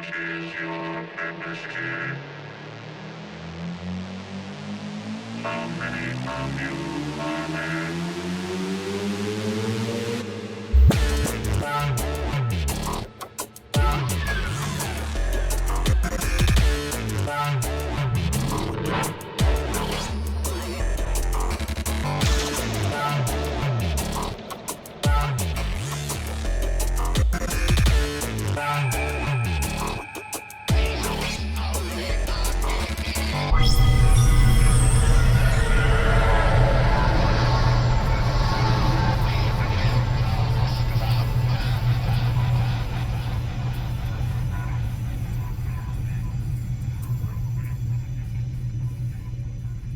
is your industry? How many of you are there?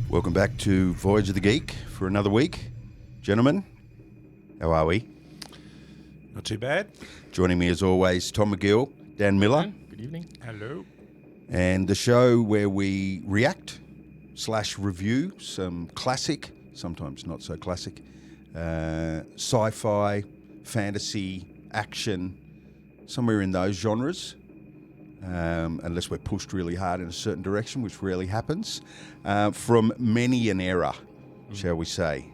Welcome back to Voyage of the Geek for another week. Gentlemen, how are we? Not too bad. Joining me as always, Tom McGill, Dan Miller, Good evening. Hello. and the show where we react / review some classic, sometimes not so classic, sci-fi, fantasy, action, somewhere in those genres. Unless we're pushed really hard in a certain direction, which rarely happens, from many an era, shall we say.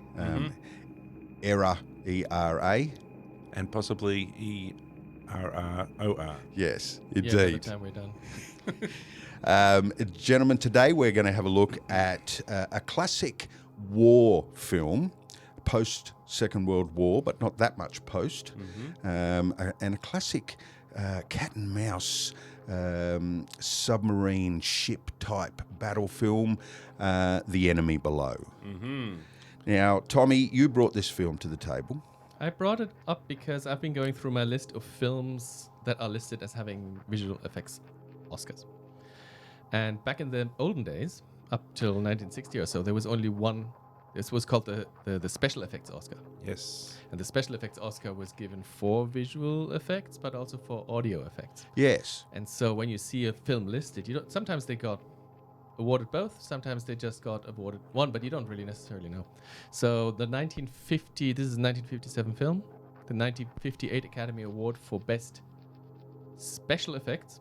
Era, E-R-A. And possibly E-R-R-O-R. Yes, Yeah, by indeed. the time we're done. Gentlemen, today we're going to have a look at a classic war film, post-Second World War, but not that much post, and a classic cat and mouse submarine ship type battle film, The Enemy Below. Now, Tommy, you brought this film to the table. I brought it up because I've been going through my list of films that are listed as having visual effects Oscars. And back in the olden days, up till 1960 or so, there was only one. This was called the special effects Oscar. Yes. And the special effects Oscar was given for visual effects, but also for audio effects. Yes. And so when you see a film listed, you don't. Sometimes they got awarded both. Sometimes they just got awarded one, but you don't really necessarily know. So the 1950, this is a 1957 film. The 1958 Academy Award for Best Special Effects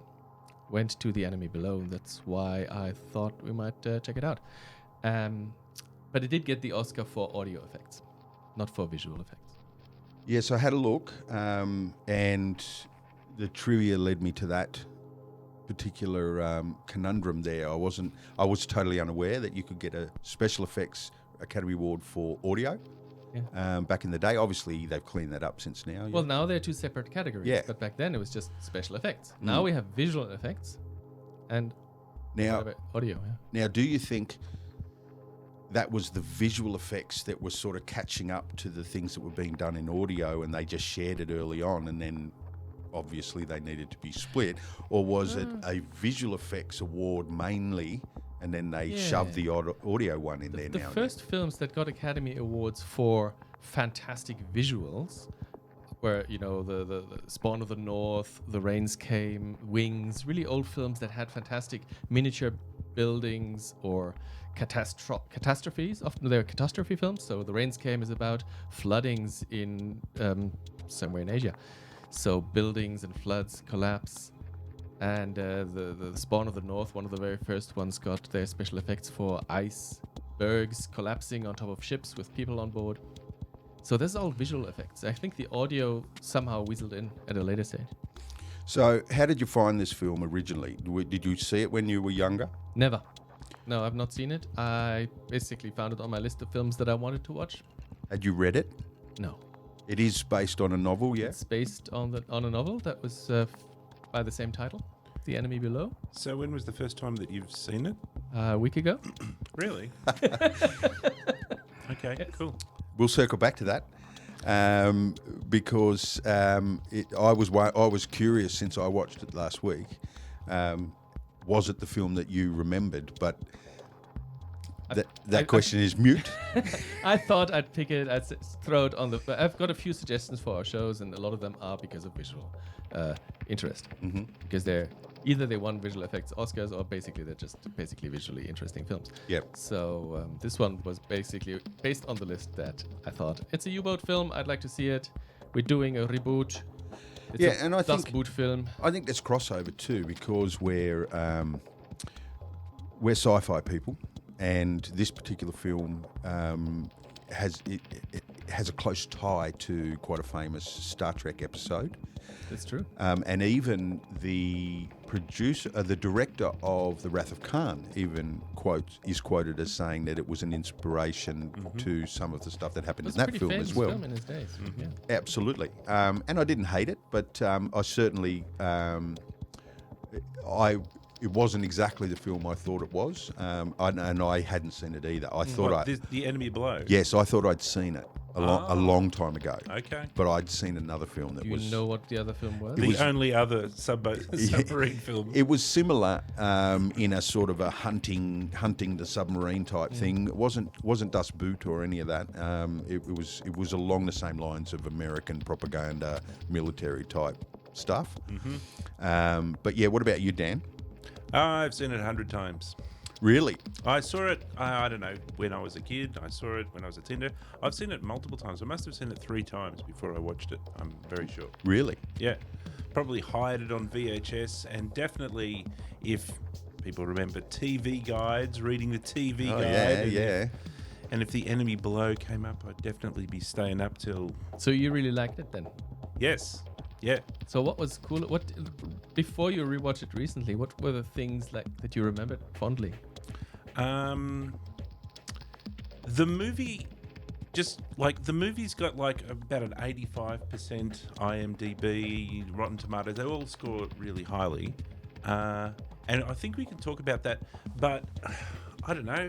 went to The Enemy Below. That's why I thought we might check it out. But it did get the Oscar for audio effects, not for visual effects. Yes, I had a look, and the trivia led me to that particular conundrum there. I was totally unaware that you could get a special effects Academy Award for audio. Yeah. Back in the day, obviously they've cleaned that up since now. Well, now they're two separate categories, Yeah. but back then it was just special effects. Now we have visual effects and Now, audio. Yeah. now, do you think that was the visual effects that were sort of catching up to the things that were being done in audio, and they just shared it early on, and then obviously they needed to be split, or was it a visual effects award mainly, and then they shoved the audio one in there The now? first films that got Academy Awards for fantastic visuals were, the Spawn of the North, The Rains Came, Wings, really old films that had fantastic miniature buildings or catastrophes. Often they're catastrophe films. So The Rains Came is about floodings in somewhere in Asia. So buildings and floods collapse. And the Spawn of the North, one of the very first ones, got their special effects for icebergs collapsing on top of ships with people on board. So this is all visual effects. I think the audio somehow weaseled in at a later stage. So how did you find this film originally? Did you see it when you were younger? Never. No, I've not seen it. I basically found it on my list of films that I wanted to watch. Had you read it? No. It is based on a novel, yeah? It's based on a novel that was by the same title, The Enemy Below, So when was the first time that you've seen it? a week ago. Really? Okay, Yes. cool. We'll circle back to that because I was curious since I watched it last week. Was it the film that you remembered? But that question is mute. I thought I'd pick it, throw it on the. I've got a few suggestions for our shows, and a lot of them are because of visual interest. Mm-hmm. Because either they won visual effects Oscars, or they're just visually interesting films. Yep. So this one was basically based on the list that I thought it's a U-boat film. I'd like to see it. We're doing a reboot. It's Yeah, a and I Das think Boot film. I think there's crossover too because we're sci-fi people, and this particular film it has a close tie to quite a famous Star Trek episode. That's true. And even the the director of The Wrath of Khan, is quoted as saying that it was an inspiration to some of the stuff that happened It was in a that pretty film famous as well. film in his days. Yeah. Absolutely. And I didn't hate it, but I certainly it wasn't exactly the film I thought it was, and I hadn't seen it either. I thought The Enemy Below. yes, I thought I'd seen it a long time ago. Okay. But I'd seen another film that Do was. you know what the other film was? The only other submarine film. It was similar in a sort of a hunting the submarine type thing. It wasn't Das Boot or any of that. It was along the same lines of American propaganda, military type stuff. But yeah, what about you, Dan? I've seen it 100 times. Really? I saw it, I don't know, when I was a kid. I saw it when I was a teenager. I've seen it multiple times. I must have seen it 3 times before I watched it, I'm very sure. Really? Yeah. Probably hired it on VHS, and definitely, if people remember TV guides, reading the TV guide. Yeah. And if The Enemy Below came up, I'd definitely be staying up till... So you really liked it then? Yes. Yeah. So what was cool? What before you rewatched it recently? What were the things like that you remembered fondly? The movie, the movie's got like about an 85% IMDb, Rotten Tomatoes. They all score really highly, and I think we can talk about that. But I don't know.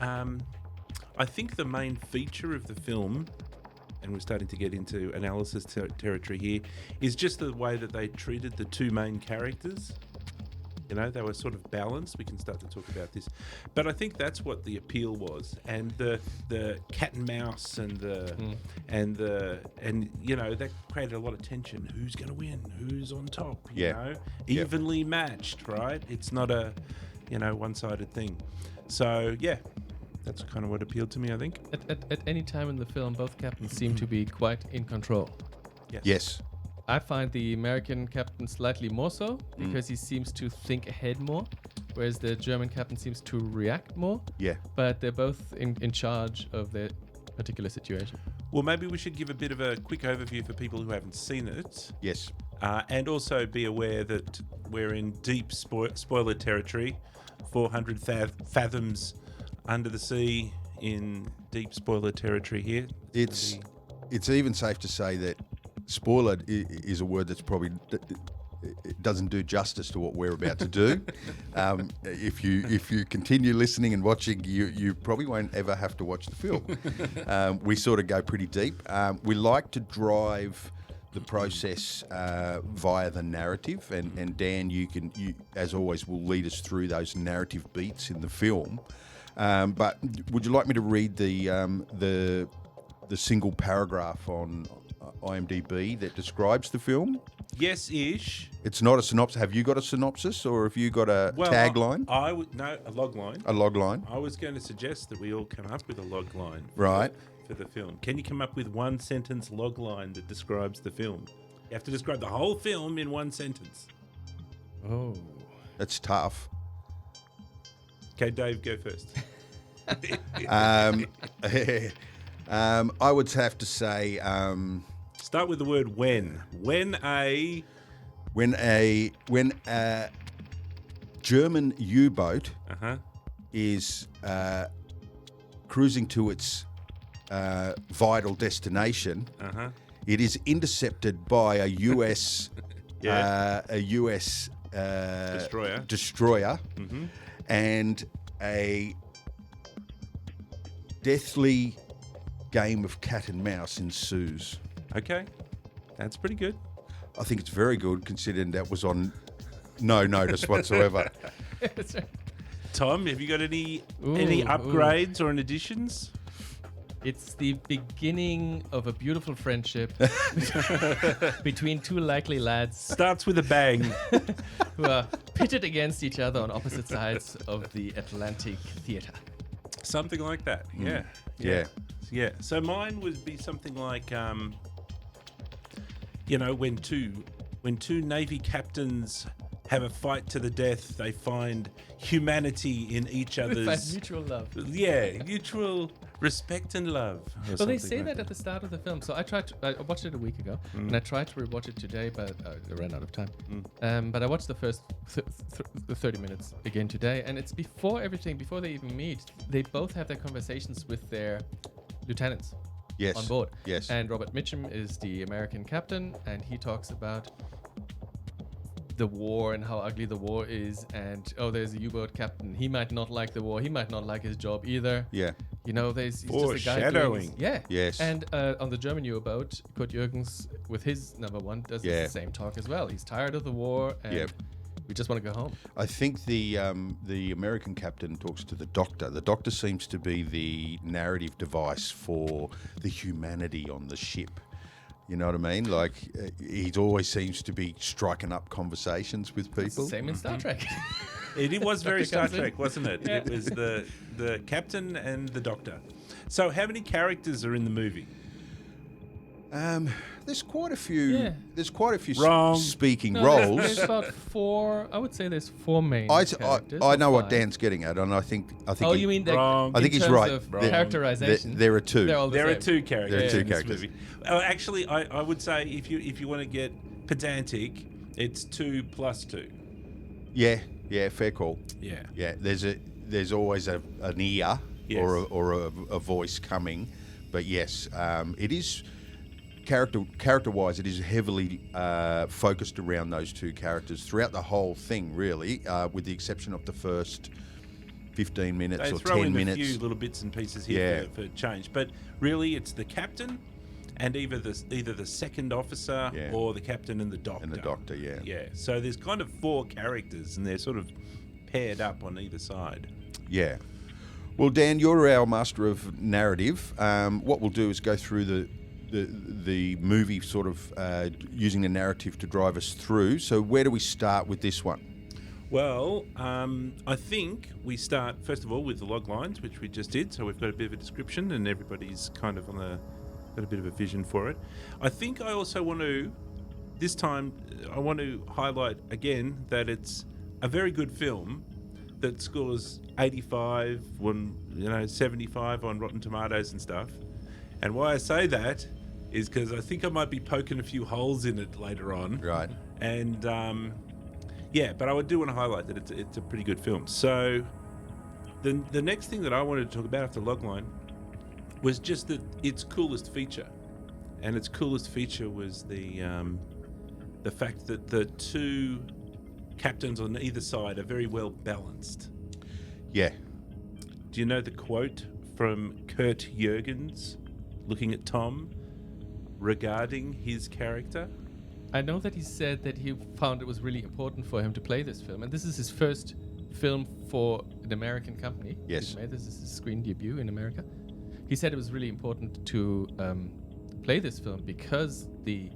I think the main feature of the film, and we're starting to get into analysis territory here, is just the way that they treated the 2 main characters. You know, they were sort of balanced. We can start to talk about this, but I think that's what the appeal was, and the cat and mouse and you know, that created a lot of tension. Who's going to win? Who's on top? You know, evenly matched, right? It's not a, you know, one-sided thing. So yeah, that's kind of what appealed to me, I think. At any time in the film, both captains seem to be quite in control. Yes. I find the American captain slightly more so because he seems to think ahead more, whereas the German captain seems to react more. Yeah. But they're both in charge of their particular situation. Well, maybe we should give a bit of a quick overview for people who haven't seen it. Yes. And also be aware that we're in deep spoiler territory, 400 fathoms under the sea in deep spoiler territory here. It's even safe to say that spoiler is a word that's probably it doesn't do justice to what we're about to do. If you continue listening and watching, you probably won't ever have to watch the film. We sort of go pretty deep. We like to drive the process via the narrative, and Dan, you as always will lead us through those narrative beats in the film. But would you like me to read the single paragraph on IMDb that describes the film? Yes-ish. It's not a synopsis. Have you got a synopsis, or have you got a tagline? No, a log line. A log line. I was going to suggest that we all come up with a log line. Right. For the film. Can you come up with 1-sentence log line that describes the film? You have to describe the whole film in 1 sentence. Oh. That's tough. Okay, Dave, go first. I would have to say Start with the word when. When a German U-boat is cruising to its vital destination, it is intercepted by a US destroyer, and a deathly game of cat and mouse ensues. Okay, that's pretty good. I think it's very good considering that was on no notice whatsoever. Tom, have you got any upgrades or additions? It's the beginning of a beautiful friendship between 2 likely lads Starts with a bang. who are pitted against each other on opposite sides of the Atlantic theater. Something like that. Yeah. So mine would be something like, when 2 when two Navy captains have a fight to the death, they find humanity in each Find other's mutual love. mutual respect and love. or Well, they something say like that at the start of the film. So I watched it a week ago, and I tried to rewatch it today, but I ran out of time. But I watched the first 30 minutes again today, and it's before everything, before they even meet. They both have their conversations with their lieutenants Yes. on board. Yes. And Robert Mitchum is the American captain, and he talks about the war and how ugly the war is, and there's a U-boat captain. He might not like the war. He might not like his job either. Yeah. You know, he's just a guy doing Foreshadowing. yeah. Yes. And on the German U-boat, Kurt Jürgens with his number one does Yeah. the same talk as well. He's tired of the war, and Yep. we just want to go home. I think the American captain talks to the doctor. The doctor seems to be the narrative device for the humanity on the ship. You know what I mean? Like, he always seems to be striking up conversations with people. Same in Star Trek. It was very Star comes in. Trek, wasn't it? Yeah. It was the captain and the doctor. So how many characters are in the movie? There's quite a few. Yeah. There's quite a few Wrong. speaking No, roles. There's about four. I would say there's four main I characters. I or know what five. Dan's getting at, and I think. Oh, he- you mean that? Wrong. I think in he's terms right. of There- characterization. There are two. They're all the There are same. two characters. There are two in this characters. movie. Actually, I would say if you want to get pedantic, it's 2 plus 2. Yeah, fair call. Yeah. Yeah, there's always an ear Yes. or a voice coming, but yes, it is character-wise. It is heavily focused around those two characters throughout the whole thing, really, with the exception of the first 15 minutes They or throw 10 in minutes. a few little bits and pieces here for change, but really it's the captain and either the second officer Yeah. or the captain and the doctor. And the doctor, yeah. Yeah. So there's kind of 4 characters, and they're sort of paired up on either side. Yeah. Well, Dan, you're our master of narrative. What we'll do is go through the movie, sort of using the narrative to drive us through. So where do we start with this one? Well, I think we start first of all with the log lines, which we just did. So we've got a bit of a description, and everybody's kind of got a bit of a vision for it. I think I also want to this time I want to highlight again that it's a very good film that scores 85 when 75 on Rotten Tomatoes and stuff. And why I say that is because I think I might be poking a few holes in it later on. Right. And but I do want to highlight that it's a pretty good film. So the next thing that I wanted to talk about after Logline was just that its coolest feature, and its coolest feature was the fact that the two captains on either side are very well balanced. Yeah. Do you know the quote from Kurt Jürgens looking at Tom regarding his character? I know that he said that he found it was really important for him to play this film, and this is his first film for an American company. Yes. He's made this is his screen debut in America. He said it was really important to play this film because the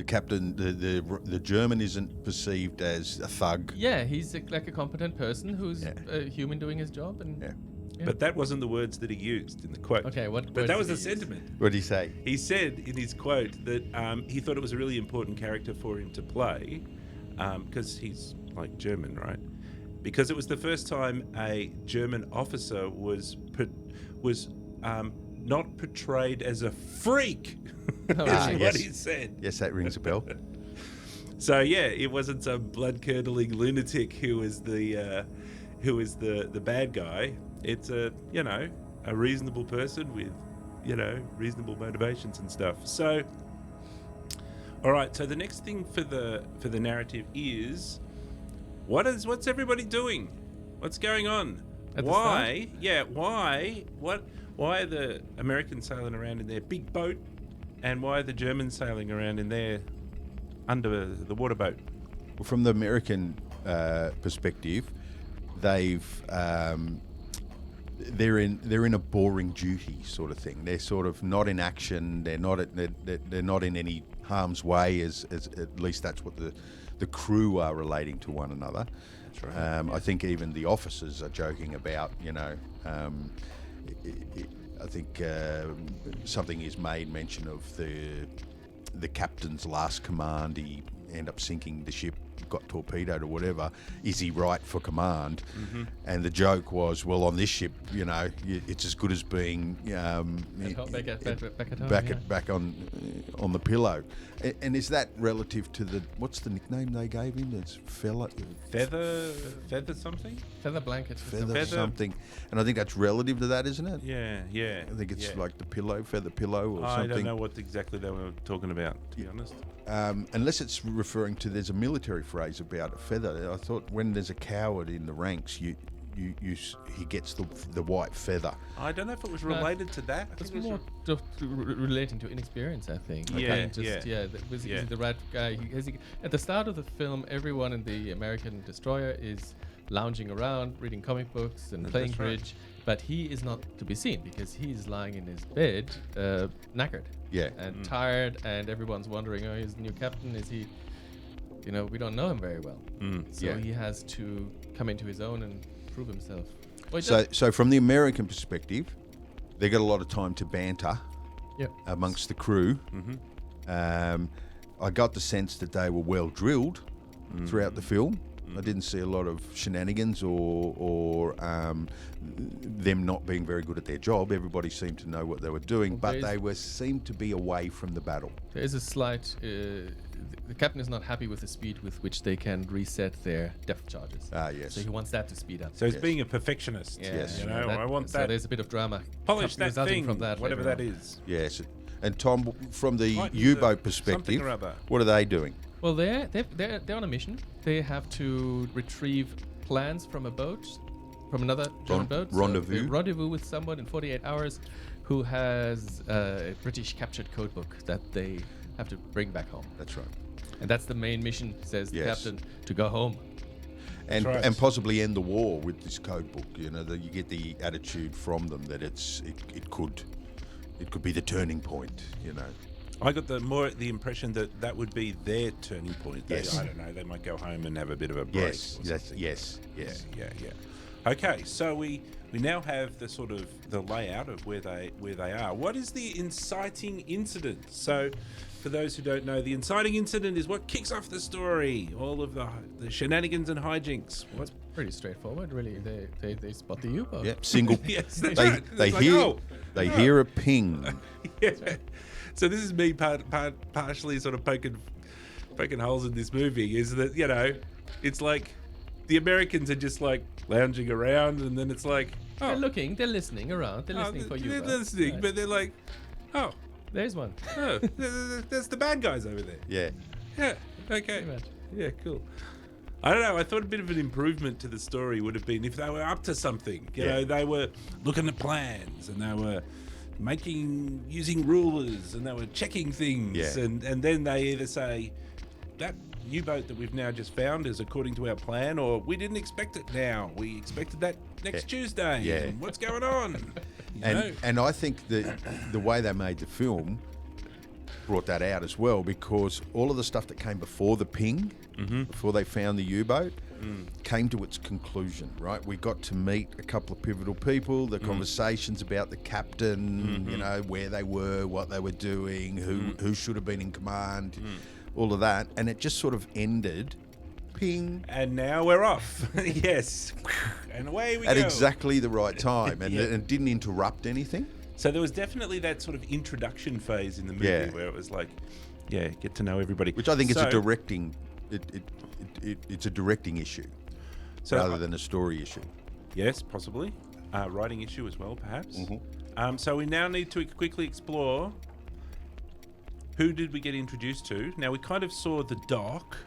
captain, the German, isn't perceived as a thug. he's like a competent person who's a human doing his job, and Yeah. But that wasn't the words that he used in the quote. Okay, what But words that was did the he use? sentiment. What did he say? He said in his quote that he thought it was a really important character for him to play because he's like German, right? Because it was the first time a German officer was not portrayed as a freak. is what yes. he said. Yes, that rings a bell. So yeah, it wasn't some blood-curdling lunatic who was the bad guy. It's a reasonable person with reasonable motivations and stuff. So all right, so the next thing for the narrative is what's everybody doing? What's going on? At the Why? Yeah, why? Why are the Americans sailing around in their big boat, and why are the Germans sailing around in their under the water boat? Well, from the American perspective, they're in a boring duty sort of thing. They're sort of not in action. They're not in any harm's way. As at least that's what the crew are relating to one another. That's right. I think even the officers are joking about I think something is made mention of the captain's last command. end up sinking the ship, got torpedoed or whatever. Is he right for command? And the joke was, well, on this ship, you know, it's as good as being back on the pillow. And is that relative to the, what's the nickname they gave him? It's feather something. Feather blanket. Feather something. And I think that's relative to that, isn't it? Yeah. I think it's like the pillow, feather pillow or I something. don't know what exactly they were talking about, to be honest. Unless it's referring to, there's a military phrase about a feather. I thought when there's a coward in the ranks, he gets the white feather. I don't know if it was related to that. It's more relating to inexperience, I think. Is he the right guy? At the start of the film, everyone in the American destroyer is lounging around, reading comic books and playing bridge, but he is not to be seen because he's lying in his bed, knackered. And tired, and everyone's wondering, oh, he's the new captain. Is he? You know, we don't know him very well. So he has to come into his own and prove himself. Well, so from the American perspective, they got a lot of time to banter amongst the crew. I got the sense that they were well drilled throughout the film. I didn't see a lot of shenanigans or them not being very good at their job. Everybody seemed to know what they were doing, but they seemed to be away from the battle. There is a slight... the captain is not happy with the speed with which they can reset their depth charges. Yes. So he wants that to speed up. So he's being a perfectionist. Yes. You know, I want that. So there's a bit of drama. Polish that resulting thing, from that whatever later that on. is. Yes. And Tom, from the Might use U-boat perspective, something or other. what are they doing? Well, they're on a mission. They have to retrieve plans from a boat, from another German boat. Rendezvous. So they rendezvous with someone in 48 hours who has a British captured codebook that they have to bring back home. That's right. And that's the main mission, says the captain, to go home. And possibly end the war with this code book. You know, that you get the attitude from them that it could be the turning point. You know. I got the impression that would be their turning point. Yes. I don't know. They might go home and have a bit of a break. Yes. Okay, so we now have the sort of the layout of where they are. What is the inciting incident? So, for those who don't know, the inciting incident is what kicks off the story. All of the shenanigans and hijinks. What's pretty straightforward, really. They spot the U-boat. Yep. Single. Yes, they hear a ping. Yeah. So this is me partially sort of poking holes in this movie. Is that, you know, it's like the Americans are just like lounging around, and then it's like, oh, they're listening around, they're listening for you. They're listening, but they're like, oh, there's one. Oh, there's the bad guys over there. Yeah. Okay. Yeah, cool. I don't know. I thought a bit of an improvement to the story would have been if they were up to something. You know, they were looking at plans and they were using rulers and they were checking things, and then they either say that U-boat that we've now just found is according to our plan, or we didn't expect it now, we expected that next Tuesday, and what's going on. And I think the way they made the film brought that out as well, because all of the stuff that came before the ping, before they found the U-boat, came to its conclusion, right? We got to meet a couple of pivotal people, the conversations about the captain, you know, where they were, what they were doing, who should have been in command, all of that. And it just sort of ended, ping. And now we're off. Yes. And away we go. At exactly the right time. And it didn't interrupt anything. So there was definitely that sort of introduction phase in the movie where it was like, get to know everybody. Which I think is a directing... It's a directing issue rather than a story issue. Yes, possibly. Writing issue as well, perhaps. So we now need to quickly explore who did we get introduced to. Now, we kind of saw the Doc,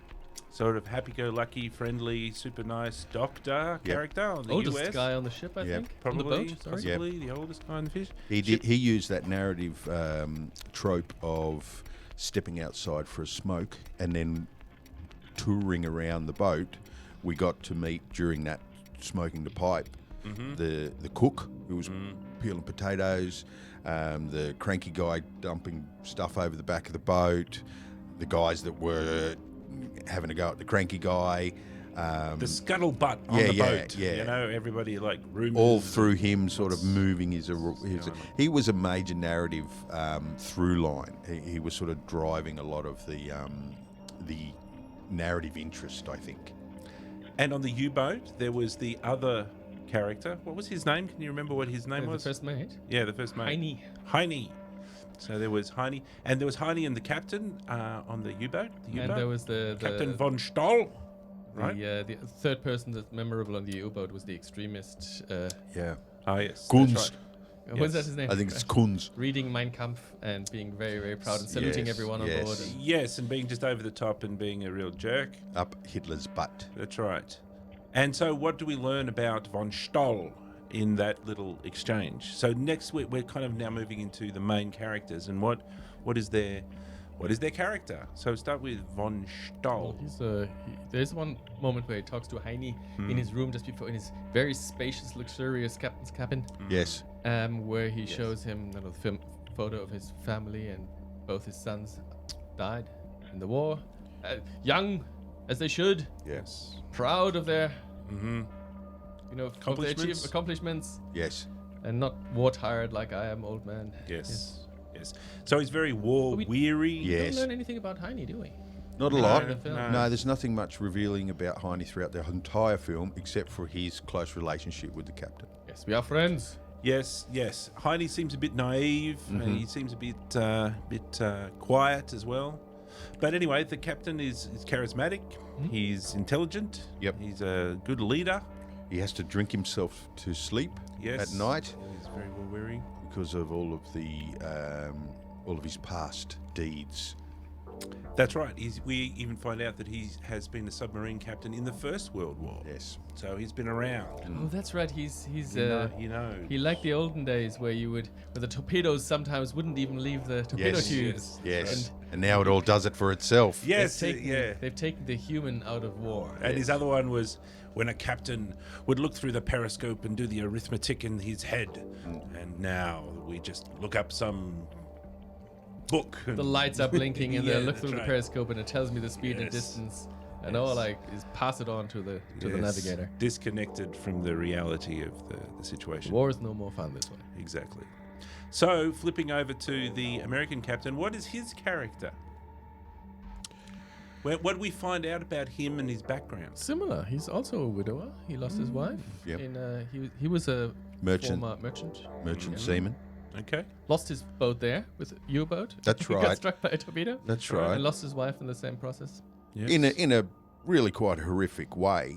sort of happy-go-lucky, friendly, super nice doctor character on the oldest US. Guy on the ship, I think. Probably, on the boat, possibly the oldest guy on the fish. He used that narrative trope of stepping outside for a smoke and then touring around the boat. We got to meet during that smoking the pipe the cook who was peeling potatoes, the cranky guy dumping stuff over the back of the boat, the guys that were having a go at the cranky guy, the scuttlebutt on the boat. You know, everybody like rumors. All through him sort of moving he was a major narrative through line. He was sort of driving a lot of the narrative interest, I think. And on the U-boat, there was the other character. What was his name? Can you remember what his name The was? first mate. Yeah, the first mate. Heine. Heine. So there was Heine, and there was Heine and the captain on the U-boat. And there was the Captain von Stoll. Right. The third person that's memorable on the U-boat was the extremist. Yeah. Ah, yes. Kunz. That's right. What's that his name? I think it's Kunz. Reading Mein Kampf and being very, very proud and saluting Yes, everyone on yes. board. And Yes, and being just over the top and being a real jerk. Up Hitler's butt. That's right. And so what do we learn about von Stoll in that little exchange? So next we're kind of now moving into the main characters and what is their character? So start with von Stoll. there's one moment where he talks to Heine in his room just before, in his very spacious, luxurious captain's cabin, Yes. where he shows him a photo of his family, and both his sons died in the war, young as they should, Yes. proud of their Accomplishments. accomplishments, Yes. and not war tired like I am, old man. Yes. So he's very war we- weary. We don't Yes. learn anything about Heine, do we? Not a No, lot. the film. No, there's nothing much revealing about Heine throughout the entire film, except for his close relationship with the captain. Yes, we are friends. Yes. Heine seems a bit naive, and he seems a bit quiet as well. But anyway, the captain is charismatic. He's intelligent. Yep. He's a good leader. He has to drink himself to sleep Yes. at night He's very well weary. because of all of his past deeds. That's right. We even find out that he has been a submarine captain in the First World War. Yes. So he's been around. Oh, that's right. He's He knows. he liked the olden days where where the torpedoes sometimes wouldn't even leave the torpedo Yes. tubes. Yes. And now it all does it for itself. Yes. They've taken the human out of war. And his other one was when a captain would look through the periscope and do the arithmetic in his head. And now we just look up some book. The lights are blinking and Yeah, they look that's through the right. periscope and it tells me the speed and Yes. distance. And all is pass it on to the Yes. navigator. Disconnected from the reality of the situation. War is no more fun this way. Exactly. So, flipping over to the American captain, what is his character? What do we find out about him and his background? Similar. He's also a widower. He lost his wife. Yep. He was a Merchant. former merchant. Merchant Yeah. seaman. Okay. Lost his boat there with a U-boat. That's He right. got struck by a torpedo. That's And right. lost his wife in the same process. Yes. In a really quite horrific way.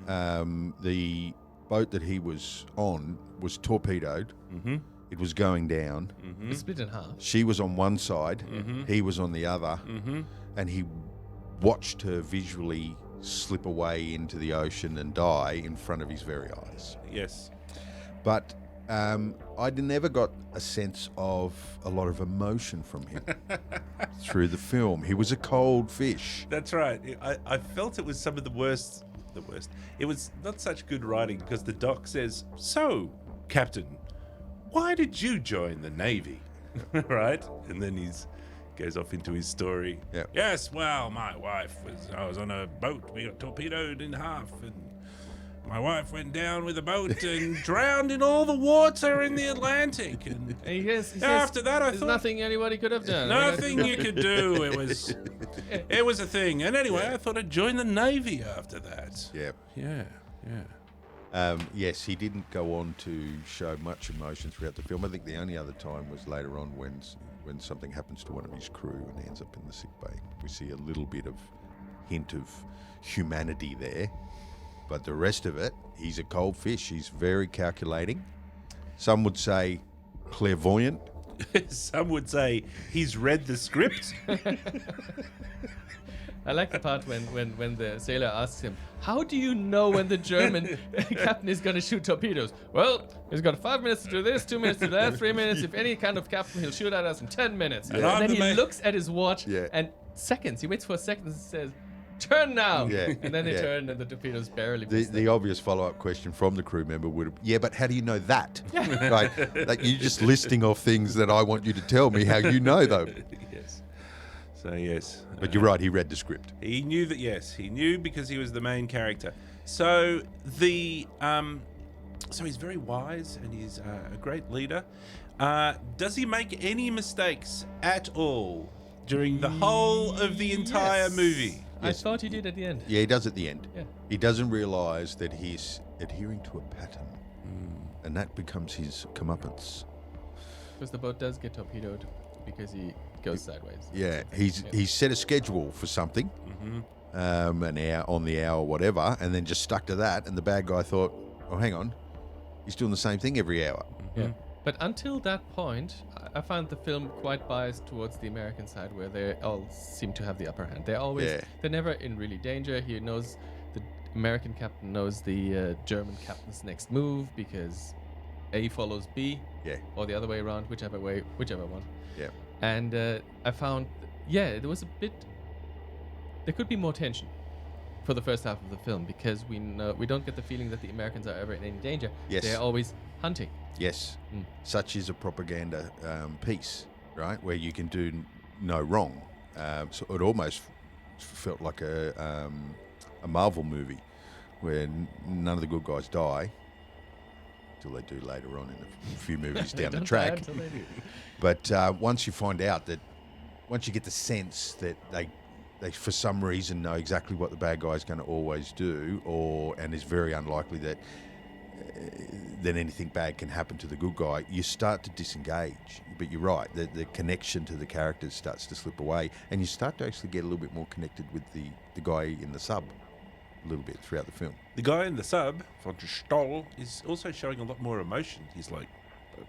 Yeah. The boat that he was on was torpedoed. Mm-hmm. It was going down. It split in half. She was on one side, he was on the other, and he watched her visually slip away into the ocean and die in front of his very eyes. Yes. But I never got a sense of a lot of emotion from him through the film. He was a cold fish. That's right. I felt it was some of the worst. It was not such good writing because the doc says, "So, Captain, why did you join the Navy?" Right? And then he's goes off into his story. Yeah. Yes, well, I was on a boat. We got torpedoed in half, and my wife went down with the boat and drowned in all the water in the Atlantic. And And he says, after that, I there's thought nothing anybody could have done. nothing you could do. It was a thing. And anyway, I thought I'd join the Navy after that. Yeah. Yeah. Yes, he didn't go on to show much emotion throughout the film. I think the only other time was later on when something happens to one of his crew and he ends up in the sick bay. We see a little bit of hint of humanity there. But the rest of it, he's a cold fish. He's very calculating. Some would say clairvoyant. Some would say he's read the script. I like the part when the sailor asks him, "How do you know when the German captain is going to shoot torpedoes?" "Well, he's got 5 minutes to do this, 2 minutes to do that, 3 minutes. If any kind of captain, he'll shoot at us in 10 minutes." And I'm And then the he man- looks at his watch Yeah. and seconds. He waits for seconds and says, "Turn now." Yeah. And then they Yeah. turn and the torpedoes barely miss them. The obvious follow-up question from the crew member would have, but how do you know that? like you're just listing off things that I want you to tell me how you know, though. Yes. So, yes. But you're right, he read the script. He knew that, yes. He knew because he was the main character. So, so he's very wise and he's a great leader. Does he make any mistakes at all during the whole of the entire Yes. movie? I thought he did at the end. Yeah, he does at the end. Yeah. He doesn't realise that he's adhering to a pattern, and that becomes his comeuppance. Because the boat does get torpedoed because he goes sideways. Yeah, he's set a schedule for something, an hour on the hour, whatever, and then just stuck to that. And the bad guy thought, "Oh, hang on, he's doing the same thing every hour." Yeah. But until that point, I found the film quite biased towards the American side, where they all seem to have the upper hand. They're never in really danger. He knows the American captain knows the German captain's next move because A follows B, Yeah, or the other way around, whichever one. yeah, And I found, there was a bit. There could be more tension for the first half of the film because we don't get the feeling that the Americans are ever in any danger. Yes. They're always hunting. yes. Such is a propaganda piece, right? Where you can do no wrong. So it almost felt like a Marvel movie where none of the good guys die. Till they do later on in a few movies down the Don't track. die until they do. But once you find out once you get the sense that they for some reason know exactly what the bad guy is going to always do, and is very unlikely that anything bad can happen to the good guy, you start to disengage. But you're right, the connection to the characters starts to slip away, and you start to actually get a little bit more connected with the guy in the sub a little bit throughout the film. The guy in the sub, von der Stoll, is also showing a lot more emotion. He's like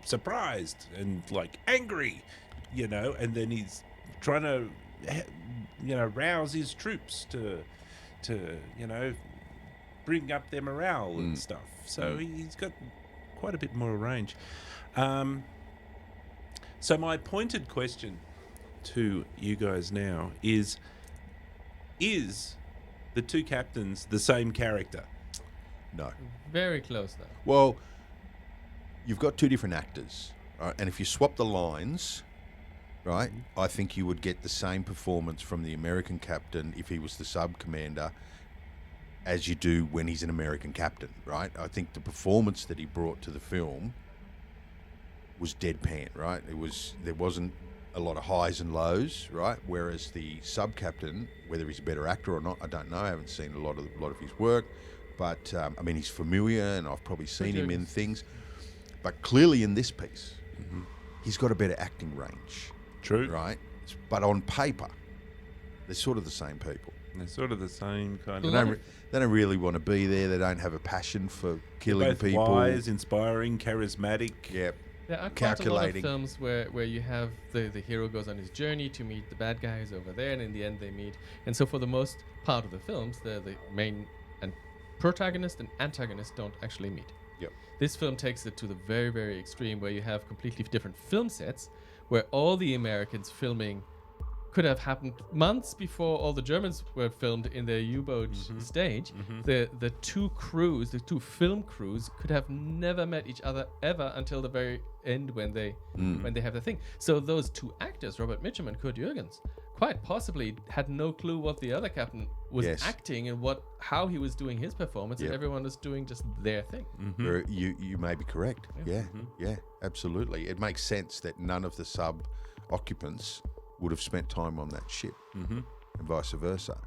surprised and like angry, and then he's trying to, rouse his troops to bring up their morale and stuff. So he's got quite a bit more range. So my pointed question to you guys now is the two captains the same character? No. Very close though. Well, you've got two different actors, right? And if you swap the lines, right, I think you would get the same performance from the American captain if he was the sub commander as you do when he's an American captain, right? I think the performance that he brought to the film was deadpan, right? There wasn't a lot of highs and lows, right? Whereas the sub captain, whether he's a better actor or not, I don't know. I haven't seen a lot of his work, but I mean, he's familiar, and I've probably seen him in things. But clearly, in this piece, he's got a better acting range. True. Right? But on paper, they're sort of the same people. They're sort of the same kind They don't really want to be there. They don't have a passion for killing both people. wise, inspiring, charismatic. Yep. There are quite Calculating. a lot of films where you have the hero goes on his journey to meet the bad guys over there, and in the end they meet. And so for the most part of the films, the main and protagonist and antagonist don't actually meet. Yep. This film takes it to the very, very extreme, where you have completely different film sets, where all the Americans filming could have happened months before all the Germans were filmed in their U-boat stage. The two film crews could have never met each other ever until the very end when they have the thing. So those two actors, Robert Mitchum and Kurt Jürgens, quite possibly had no clue what the other captain was acting and how he was doing his performance, and everyone was doing just their thing. You may be correct. Yeah, absolutely. It makes sense that none of the sub occupants would have spent time on that ship, and vice versa.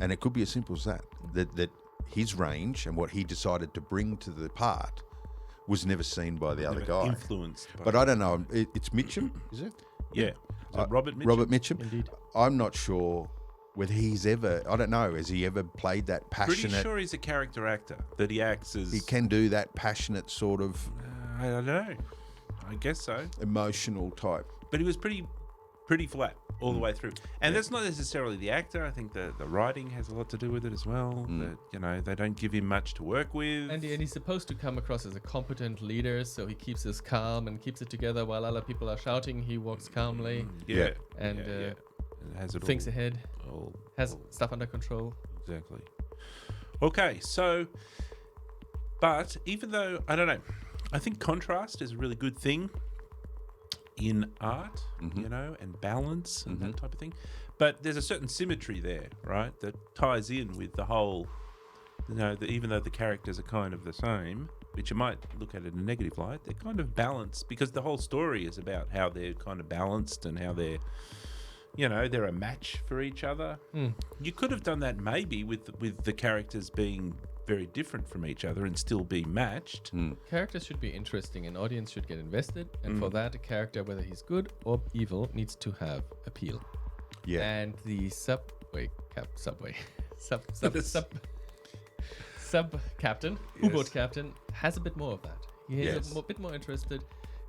And it could be as simple as that his range and what he decided to bring to the part was never seen by the other guy. Influenced. But I don't know. It's Mitchum, is it? Yeah. Is it Robert Mitchum? Robert Mitchum. Indeed. I'm not sure whether he's ever, I don't know, has he ever played that passionate? Pretty sure he's a character actor, that he acts as... He can do that passionate sort of I don't know. I guess so. emotional type. But he was pretty flat all the way through. And that's not necessarily the actor. I think the writing has a lot to do with it as well. That, they don't give him much to work with. And he's supposed to come across as a competent leader, so he keeps his calm and keeps it together while other people are shouting. He walks calmly Yeah. and It has it thinks all, ahead, has stuff under control. Exactly. Okay, so... But even though, I don't know, I think contrast is a really good thing in art, and balance and that type of thing. But there's a certain symmetry there, right, that ties in with the whole, even though the characters are kind of the same, which you might look at it in a negative light, they're kind of balanced because the whole story is about how they're kind of balanced and how they're, they're a match for each other. You could have done that maybe with the characters being very different from each other and still be matched. Characters should be interesting. An audience should get invested, and for that, a character, whether he's good or evil, needs to have appeal. Yeah. And the sub captain, U-boat captain, has a bit more of that. He is a bit more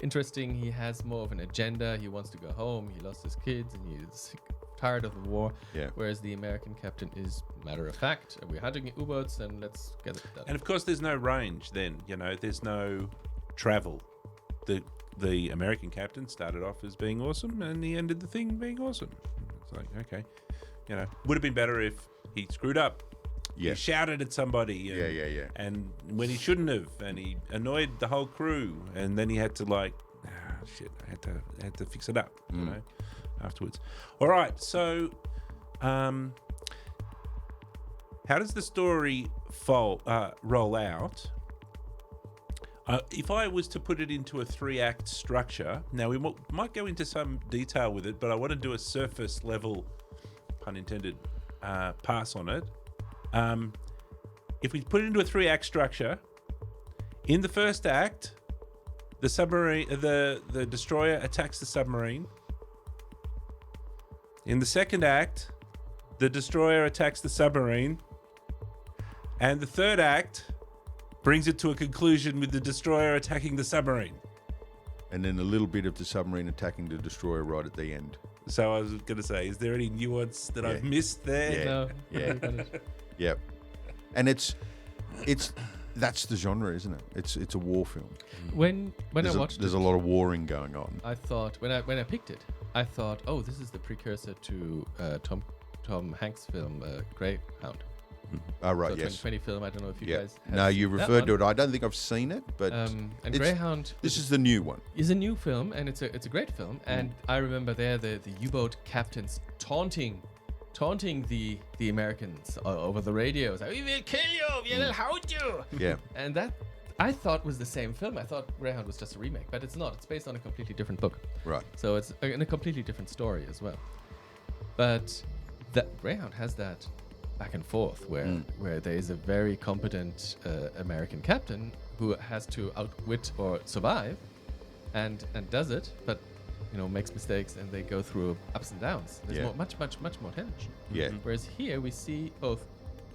interesting. He has more of an agenda. He wants to go home. He lost his kids, and he's tired of the war. Yeah. Whereas the American captain is matter of fact. We're hunting U-boats, and let's get it done. And of course, there's no range then. There's no travel. The American captain started off as being awesome, and he ended the thing being awesome. It's like, okay, would have been better if he screwed up. Yeah. He shouted at somebody. And, And when he shouldn't have, and he annoyed the whole crew, and then he had to I had to fix it up, afterwards. All right, so, how does the story roll out? If I was to put it into a 3-act structure, now we might go into some detail with it, but I want to do a surface level, pun intended, pass on it. If we put it into a 3-act structure, in the first act, the submarine, the destroyer attacks the submarine. In the second act, the destroyer attacks the submarine, and the third act brings it to a conclusion with the destroyer attacking the submarine. And then a little bit of the submarine attacking the destroyer right at the end. So I was going to say, is there any nuance that I've missed there? Yeah. No, Yeah. you got it. Yep. And that's the genre, isn't it? It's a war film. When I watched there's it, a lot of warring going on. I thought when I picked it, I thought, oh, this is the precursor to Tom Hanks' film Greyhound. Oh, right, So yes. 2020 film. I don't know if you Yeah. guys have No, you seen that referred to one. it. I don't think I've seen it, but And it's- Greyhound this is the new one. is a new film, and it's a great film. And I remember there the U-boat captains taunting the Americans over the radio. It's like, we will kill you, we will hound you. Yeah. And that I thought was the same film. I thought Greyhound was just a remake, but it's not. It's based on a completely different book. Right. So it's in a completely different story as well. But that Greyhound has that back and forth where there is a very competent American captain who has to outwit or survive and does it, but makes mistakes, and they go through ups and downs. There's much more tension. Yeah. Whereas here we see both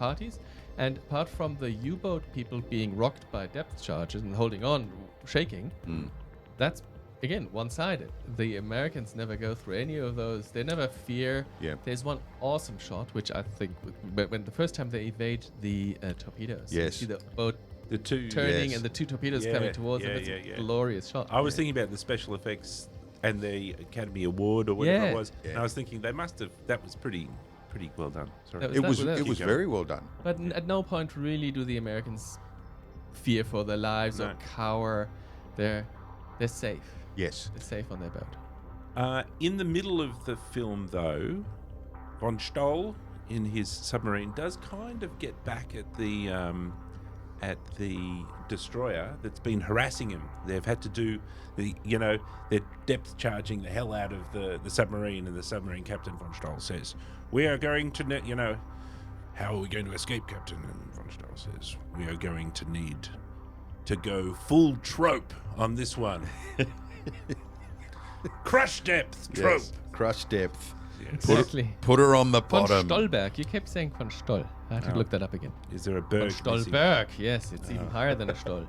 parties, and apart from the U-boat people being rocked by depth charges and holding on, shaking, that's again one-sided. The Americans never go through any of those. They never fear. Yeah. There's one awesome shot which I think when the first time they evade the torpedoes. You Yes. see the boat The two turning Yes. and the two torpedoes Yeah, coming towards them. yeah, It's yeah. a glorious shot. I was thinking about the special effects and the Academy Award or whatever Yeah. it was. Yeah. And I was thinking that was pretty well done. Sorry. That It was that it was Keep very well done. But at no point really do the Americans fear for their lives or No. cower. They're safe. Yes. They're safe on their boat. In the middle of the film, though, von Stoll in his submarine does kind of get back at the destroyer that's been harassing him. They've had to do they're depth charging the hell out of the submarine, and the submarine captain von Stoll says, "We are going to, how are we going to escape, Captain?" And von Stoll says, "We are going to need to go full trope on this one." Crush depth trope. Yes. Crush depth. Yes. Exactly. Put her on the Von bottom. Stolberg. You kept saying von Stoll. I had to Oh. look that up again. Is there a Von berg missing? Stolberg. Yes, it's even higher than a Stoll.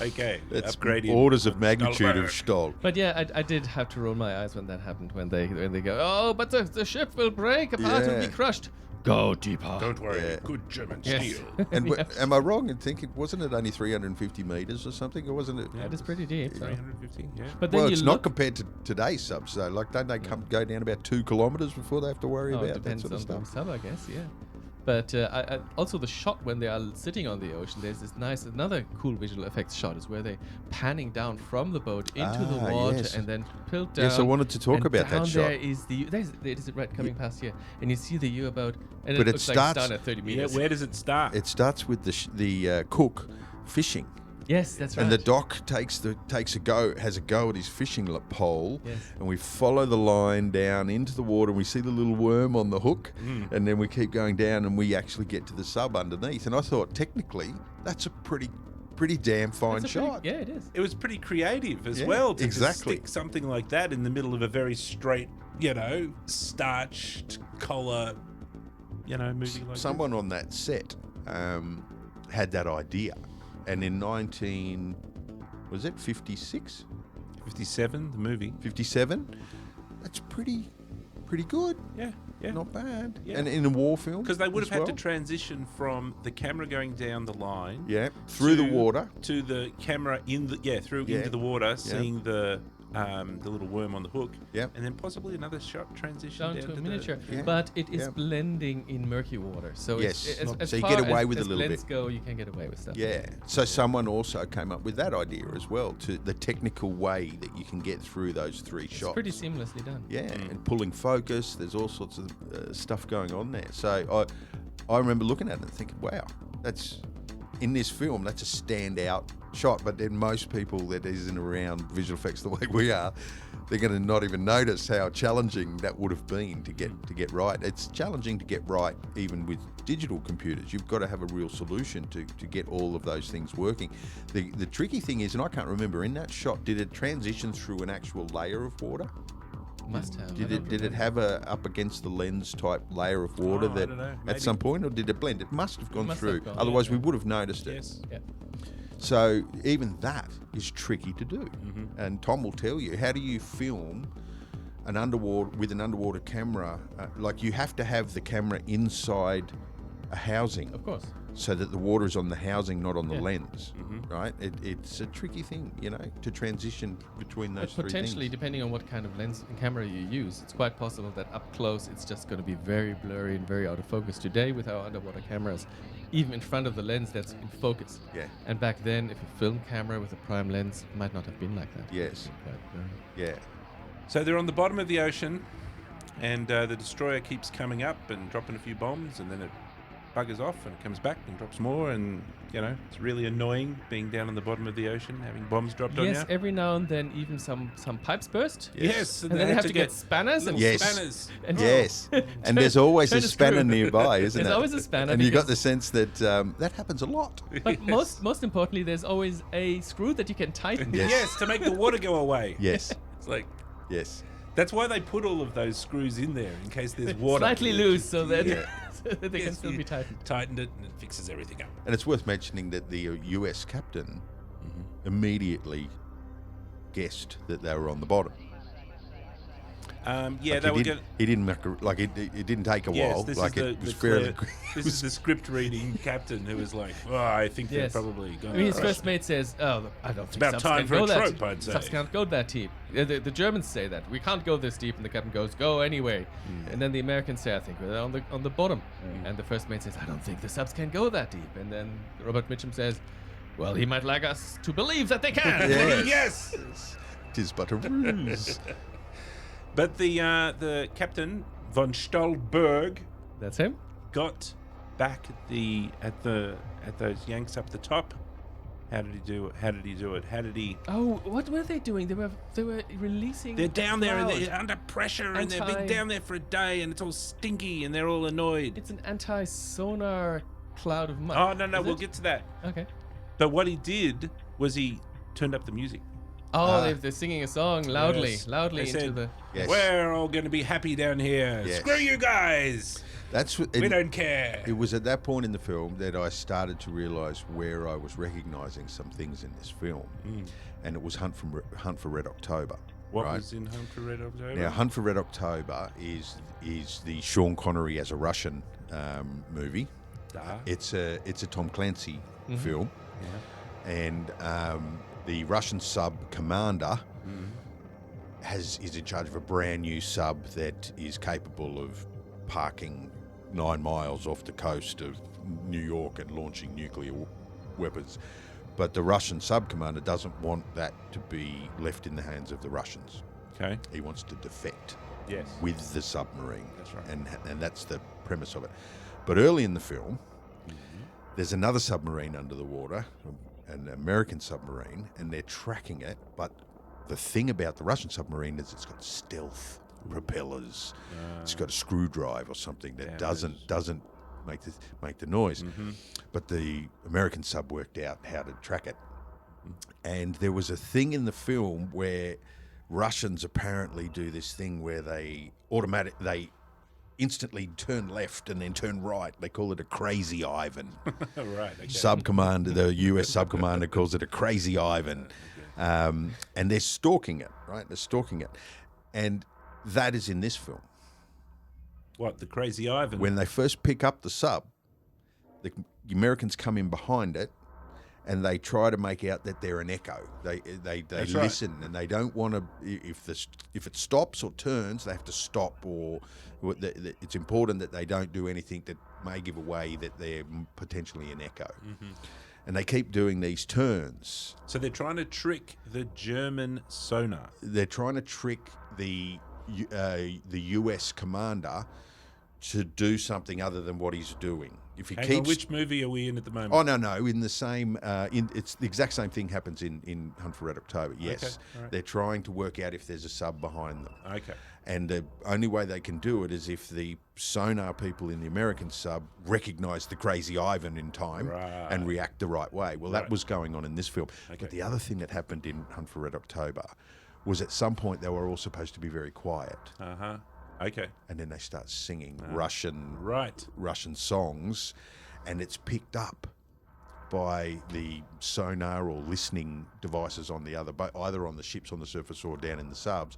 Okay, That's upgrading. orders of magnitude of Stolberg. Stoll. But yeah, I did have to roll my eyes when that happened. When they go, oh, but the ship will break apart and Yeah. be crushed. Go deeper. Don't worry, Yeah. good German Yes. steel. And Yeah. am I wrong in thinking, wasn't it only 350 meters or something, or wasn't it? That is pretty deep. So. 350, yeah. But then Well, you it's look, not compared to today's subs, though. Like, don't they go down about 2 kilometers before they have to worry it about that depends sort of on the stuff? sub, I guess. Yeah. But I also the shot when they are sitting on the ocean, there's this another cool visual effects shot is where they panning down from the boat into the Ah, water yes. and then tilt down. Yes, I wanted to talk and about that down shot. there is it right coming past here, and you see the U-boat, and But it it looks like starts- it's down at 30 Yeah, meters. where does it start? It starts with the cook fishing. Yes, that's right. And the doc has a go at his fishing pole, Yes. and we follow the line down into the water, and we see the little worm on the hook, and then we keep going down, and we actually get to the sub underneath. And I thought, technically, that's a pretty damn fine That's a pretty- shot. yeah, it is. It was pretty creative as Yeah, well to exactly. stick something like that in the middle of a very straight, starched collar, movie like Someone on that set had that idea, and in 56, 57, the movie. 57, that's pretty good. Yeah, yeah. Not bad. Yeah. And in a war film, Because they would have as had to well. transition from the camera going down the line, through the to- water. to the camera into the water, seeing the little worm on the hook, Yep. and then possibly another shot transition Down down to a the- miniature, Yeah. but it is Yeah. blending in murky water. So Yes. as So you far get away as, with a as little blends bit. go, you can get away with stuff. Yeah. So someone also came up with that idea as well, to the technical way that you can get through those three It's shots. pretty seamlessly done. Yeah, and pulling focus. There's all sorts of stuff going on there. So I remember looking at it and thinking, wow, that's in this film. That's a standout shot. But then most people that isn't around visual effects the way we are, they're going to not even notice how challenging that would have been to get right. It's challenging to get right even with digital computers. You've got to have a real solution to get all of those things working. The tricky thing is, and I can't remember, in that shot, did it transition through an actual layer of water? Must have. Did it have a up against the lens type layer of water Oh, I that don't know. at Maybe. some point, or did it blend? It must have gone must through. have gone, Otherwise, yeah. we would have noticed it. Yes. Yeah. So even that is tricky to do. Mm-hmm. And Tom will tell you, how do you film an underwater camera? Like, you have to have the camera inside a housing, Of course. so that the water is on the housing, not on the Yeah. lens. Mm-hmm. Right? It's a tricky thing, to transition between those But three potentially, things. depending on what kind of lens and camera you use, it's quite possible that up close it's just going to be very blurry and very out of focus. Today, with our underwater cameras, even in front of the lens, that's in focus. Yeah. And back then, if a film camera with a prime lens, it might not have been like that. Yes. Quite blurry. Yeah. So they're on the bottom of the ocean, and the destroyer keeps coming up and dropping a few bombs, and then it buggers off and it comes back and drops more, and it's really annoying being down on the bottom of the ocean, having bombs dropped on you. Yes, every now and then, even some pipes burst. Yes, And then they have to get spanners and Yes. spanners. and Yes, and there's always turn a a spanner screw. nearby, isn't There's it? always a spanner and you got because- the sense that that happens a lot. But most importantly, there's always a screw that you can tighten. Yes. Yes, to make the water go away. Yes, It's like yes, that's why they put all of those screws in there in case there's water. Slightly loose so that, Yeah. so that they can Yes, still you be tightened. Tightened it and it fixes everything up. and it's worth mentioning that the US captain immediately guessed that they were on the bottom. Yeah, Like, they he were didn't, he didn't make it didn't take a Yes, while. this Like, is it the was fairly. this is the script reading captain who was like, "Oh, I think they're Yes. probably going." I mean, his to first mate says, "Oh, I don't think about subs time can for a go that trope, I'd say." Subs can't go that deep." The Germans say that we can't go this deep, and the captain goes, "Go anyway." And then the Americans say, "I think we're on the bottom," and the first mate says, "I don't think the subs can go that deep." And then Robert Mitchum says, "Well, he might like us to believe that they can." Yes. Yes. Tis but a ruse. But the captain von Stolberg That's him. got back at those yanks up the top. How did he do it? How did he do it? How did he? Oh, what were they doing? They were releasing. They're a down there and cloud. they're under pressure and they've been Anti- down there for a day and it's all stinky and they're all annoyed. It's an anti-sonar cloud of mud. Oh no, Is we'll it? get to that. Okay. But what he did was he turned up the music. Oh, they're singing a song loudly, Yes. loudly They into said, the. Yes. We're all going to be happy down here. Yes. Screw you guys. That's what. We don't care. It was at that point in the film that I started to realise where I was recognising some things in this film, and it was Hunt for Red October. What right? was in Hunt for Red October? Now, Hunt for Red October is the Sean Connery as a Russian movie. It's a Tom Clancy film, and the Russian sub commander is in charge of a brand new sub that is capable of parking 9 miles off the coast of New York and launching nuclear weapons. But the Russian sub commander doesn't want that to be left in the hands of the Russians. Okay. He wants to defect Yes. with the submarine. That's right. And that's the premise of it. But early in the film, there's another submarine under the water, an American submarine, and they're tracking it. But the thing about the Russian submarine is it's got stealth propellers. It's got a screwdrive or something that doesn't make the noise. But the American sub worked out how to track it. And there was a thing in the film where Russians apparently do this thing where they instantly turn left and then turn right. They call it a crazy Ivan. Right. Okay. Subcommander, the US subcommander calls it a crazy Ivan. And they're stalking it, right? They're stalking it. And that is in this film. What, the crazy Ivan? When they first pick up the sub, the Americans come in behind it, and they try to make out that they're an echo. They listen, and they don't want to. If it stops or turns, they have to stop. Or it's important that they don't do anything that may give away that they're potentially an echo. And they keep doing these turns. So they're trying to trick the German sonar. They're trying to trick the US commander to do something other than what he's doing. If he Hang on, which movie are we in at the moment? Oh no! In the same, it's the exact same thing happens in Hunt for Red October. Yes, Okay, all right. They're trying to work out if there's a sub behind them. Okay. And the only way they can do it is if the sonar people in the American sub recognise the crazy Ivan in time Right. and react the right way. Well, that Right. was going on in this film. Okay. But the other thing that happened in Hunt for Red October was at some point they were all supposed to be very quiet, Okay. and then they start singing Russian Right. songs, and it's picked up by the sonar or listening devices on the other, either on the ships on the surface or down in the subs,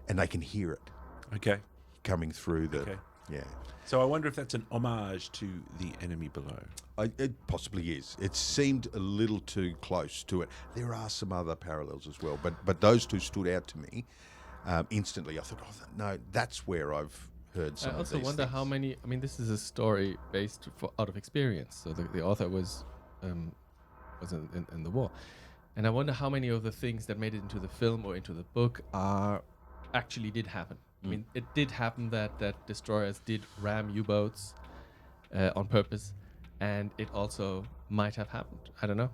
and they can hear it Okay. coming through the. Okay. Yeah, So I wonder if that's an homage to The Enemy Below. it possibly is. It seemed a little too close to it. There are some other parallels as well, but those two stood out to me instantly. I thought, no, that's where I've heard some. I also of these wonder things. how many. I mean, this is a story based out of experience. So the author was in the war, and I wonder how many of the things that made it into the film or into the book actually did happen. I mean, it did happen that destroyers did ram U-boats on purpose, and it also might have happened. I don't know.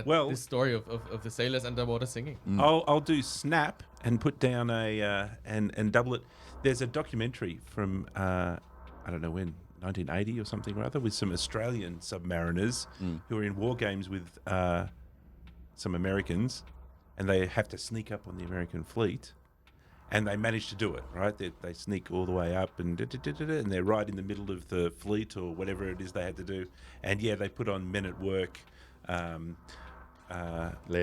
Well- this story of the sailors underwater singing. I'll do Snap and put down and double it. There's a documentary from I don't know when, 1980 or something or other, with some Australian submariners who are in war games with some Americans, and they have to sneak up on the American fleet, and they manage to do it. Right, they sneak all the way up, and they're right in the middle of the fleet or whatever it is they had to do, and yeah, they put on Men at Work. Land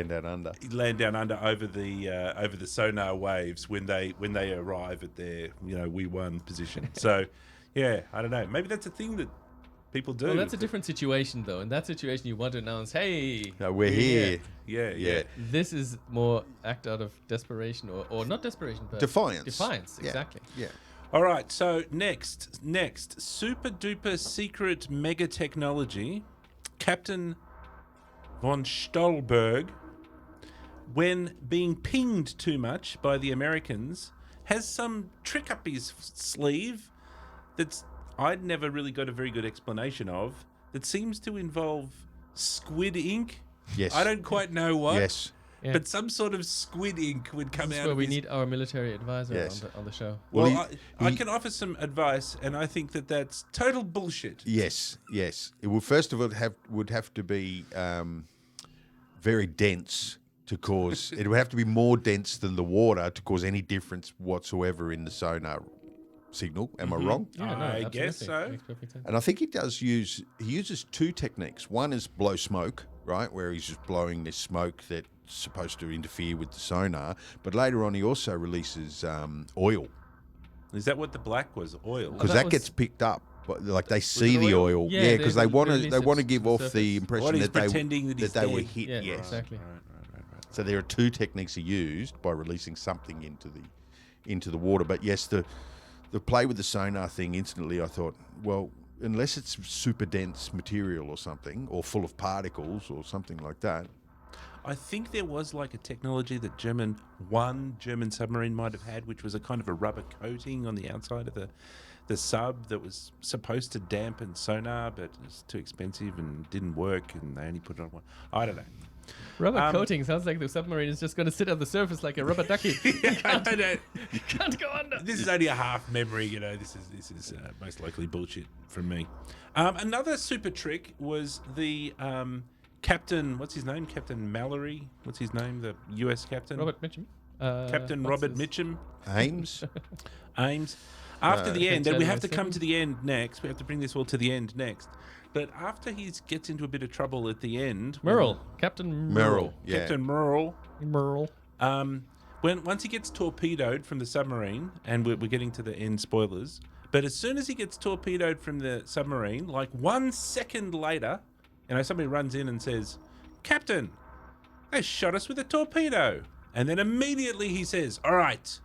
Down Under. Land down under over the sonar waves when they arrive at their we won position. So yeah, I don't know. Maybe that's a thing that people do. Well, that's a different situation, though. In that situation, you want to announce, "Hey, We're here. Yeah. This is more act out of desperation, or not desperation, but Defiance. Defiance, Yeah. exactly. Yeah. All right. So next, super duper secret mega technology, Captain von Stolberg, when being pinged too much by the Americans, has some trick up his sleeve that's I'd never really got a very good explanation of, that seems to involve squid ink. Yes. I don't quite know what. Yes. Yeah. But some sort of squid ink would come This is out where of we his... need our military advisor Yes. on the show. Well, Well, I can offer some advice, and I think that that's total bullshit. Yes. It would first of all would have to be very dense to cause. It would have to be more dense than the water to cause any difference whatsoever in the sonar signal. Am I wrong? Yeah, no, I guess absolutely. so. Makes perfect sense. And I think he uses two techniques. One is blow smoke, right, where he's just blowing this smoke that's supposed to interfere with the sonar. But later on, he also releases oil, Is that what the black was? Oil? because that that gets was- picked up. But like they see it the oil? oil, Yeah, because they they want to release it give to the off surface. the impression What, he's that they pretending that he's were dead? hit. Yeah, Yes. exactly. Right. So there are two techniques he used by releasing something into the water. But yes, the play with the sonar thing, instantly I thought, well, unless it's super dense material or something, or full of particles or something like that. I think there was like a technology that German submarine might have had, which was a kind of a rubber coating on the outside of the the sub that was supposed to dampen sonar, but it's too expensive and didn't work, and they only put it on one. I don't know. Rubber coating sounds like the submarine is just going to sit on the surface like a rubber ducky. I don't. Can't go under. This is only a half memory, you know. This is most likely bullshit from me. Another super trick was the Captain. What's his name? Captain Mallory. What's his name? The U.S. captain. Robert Mitchum. Captain Robert Mitchum. Ames. Ames. After the end, and we have to come General to the end next. We have to bring this all to the end next. But after he gets into a bit of trouble at the end, Merle. Captain Merle. Yeah. Captain Merle. Merle. Once he gets torpedoed from the submarine, and we're getting to the end spoilers, but as soon as he gets torpedoed from the submarine, like 1 second later, somebody runs in and says, "Captain, they shot us with a torpedo." And then immediately he says, "All right,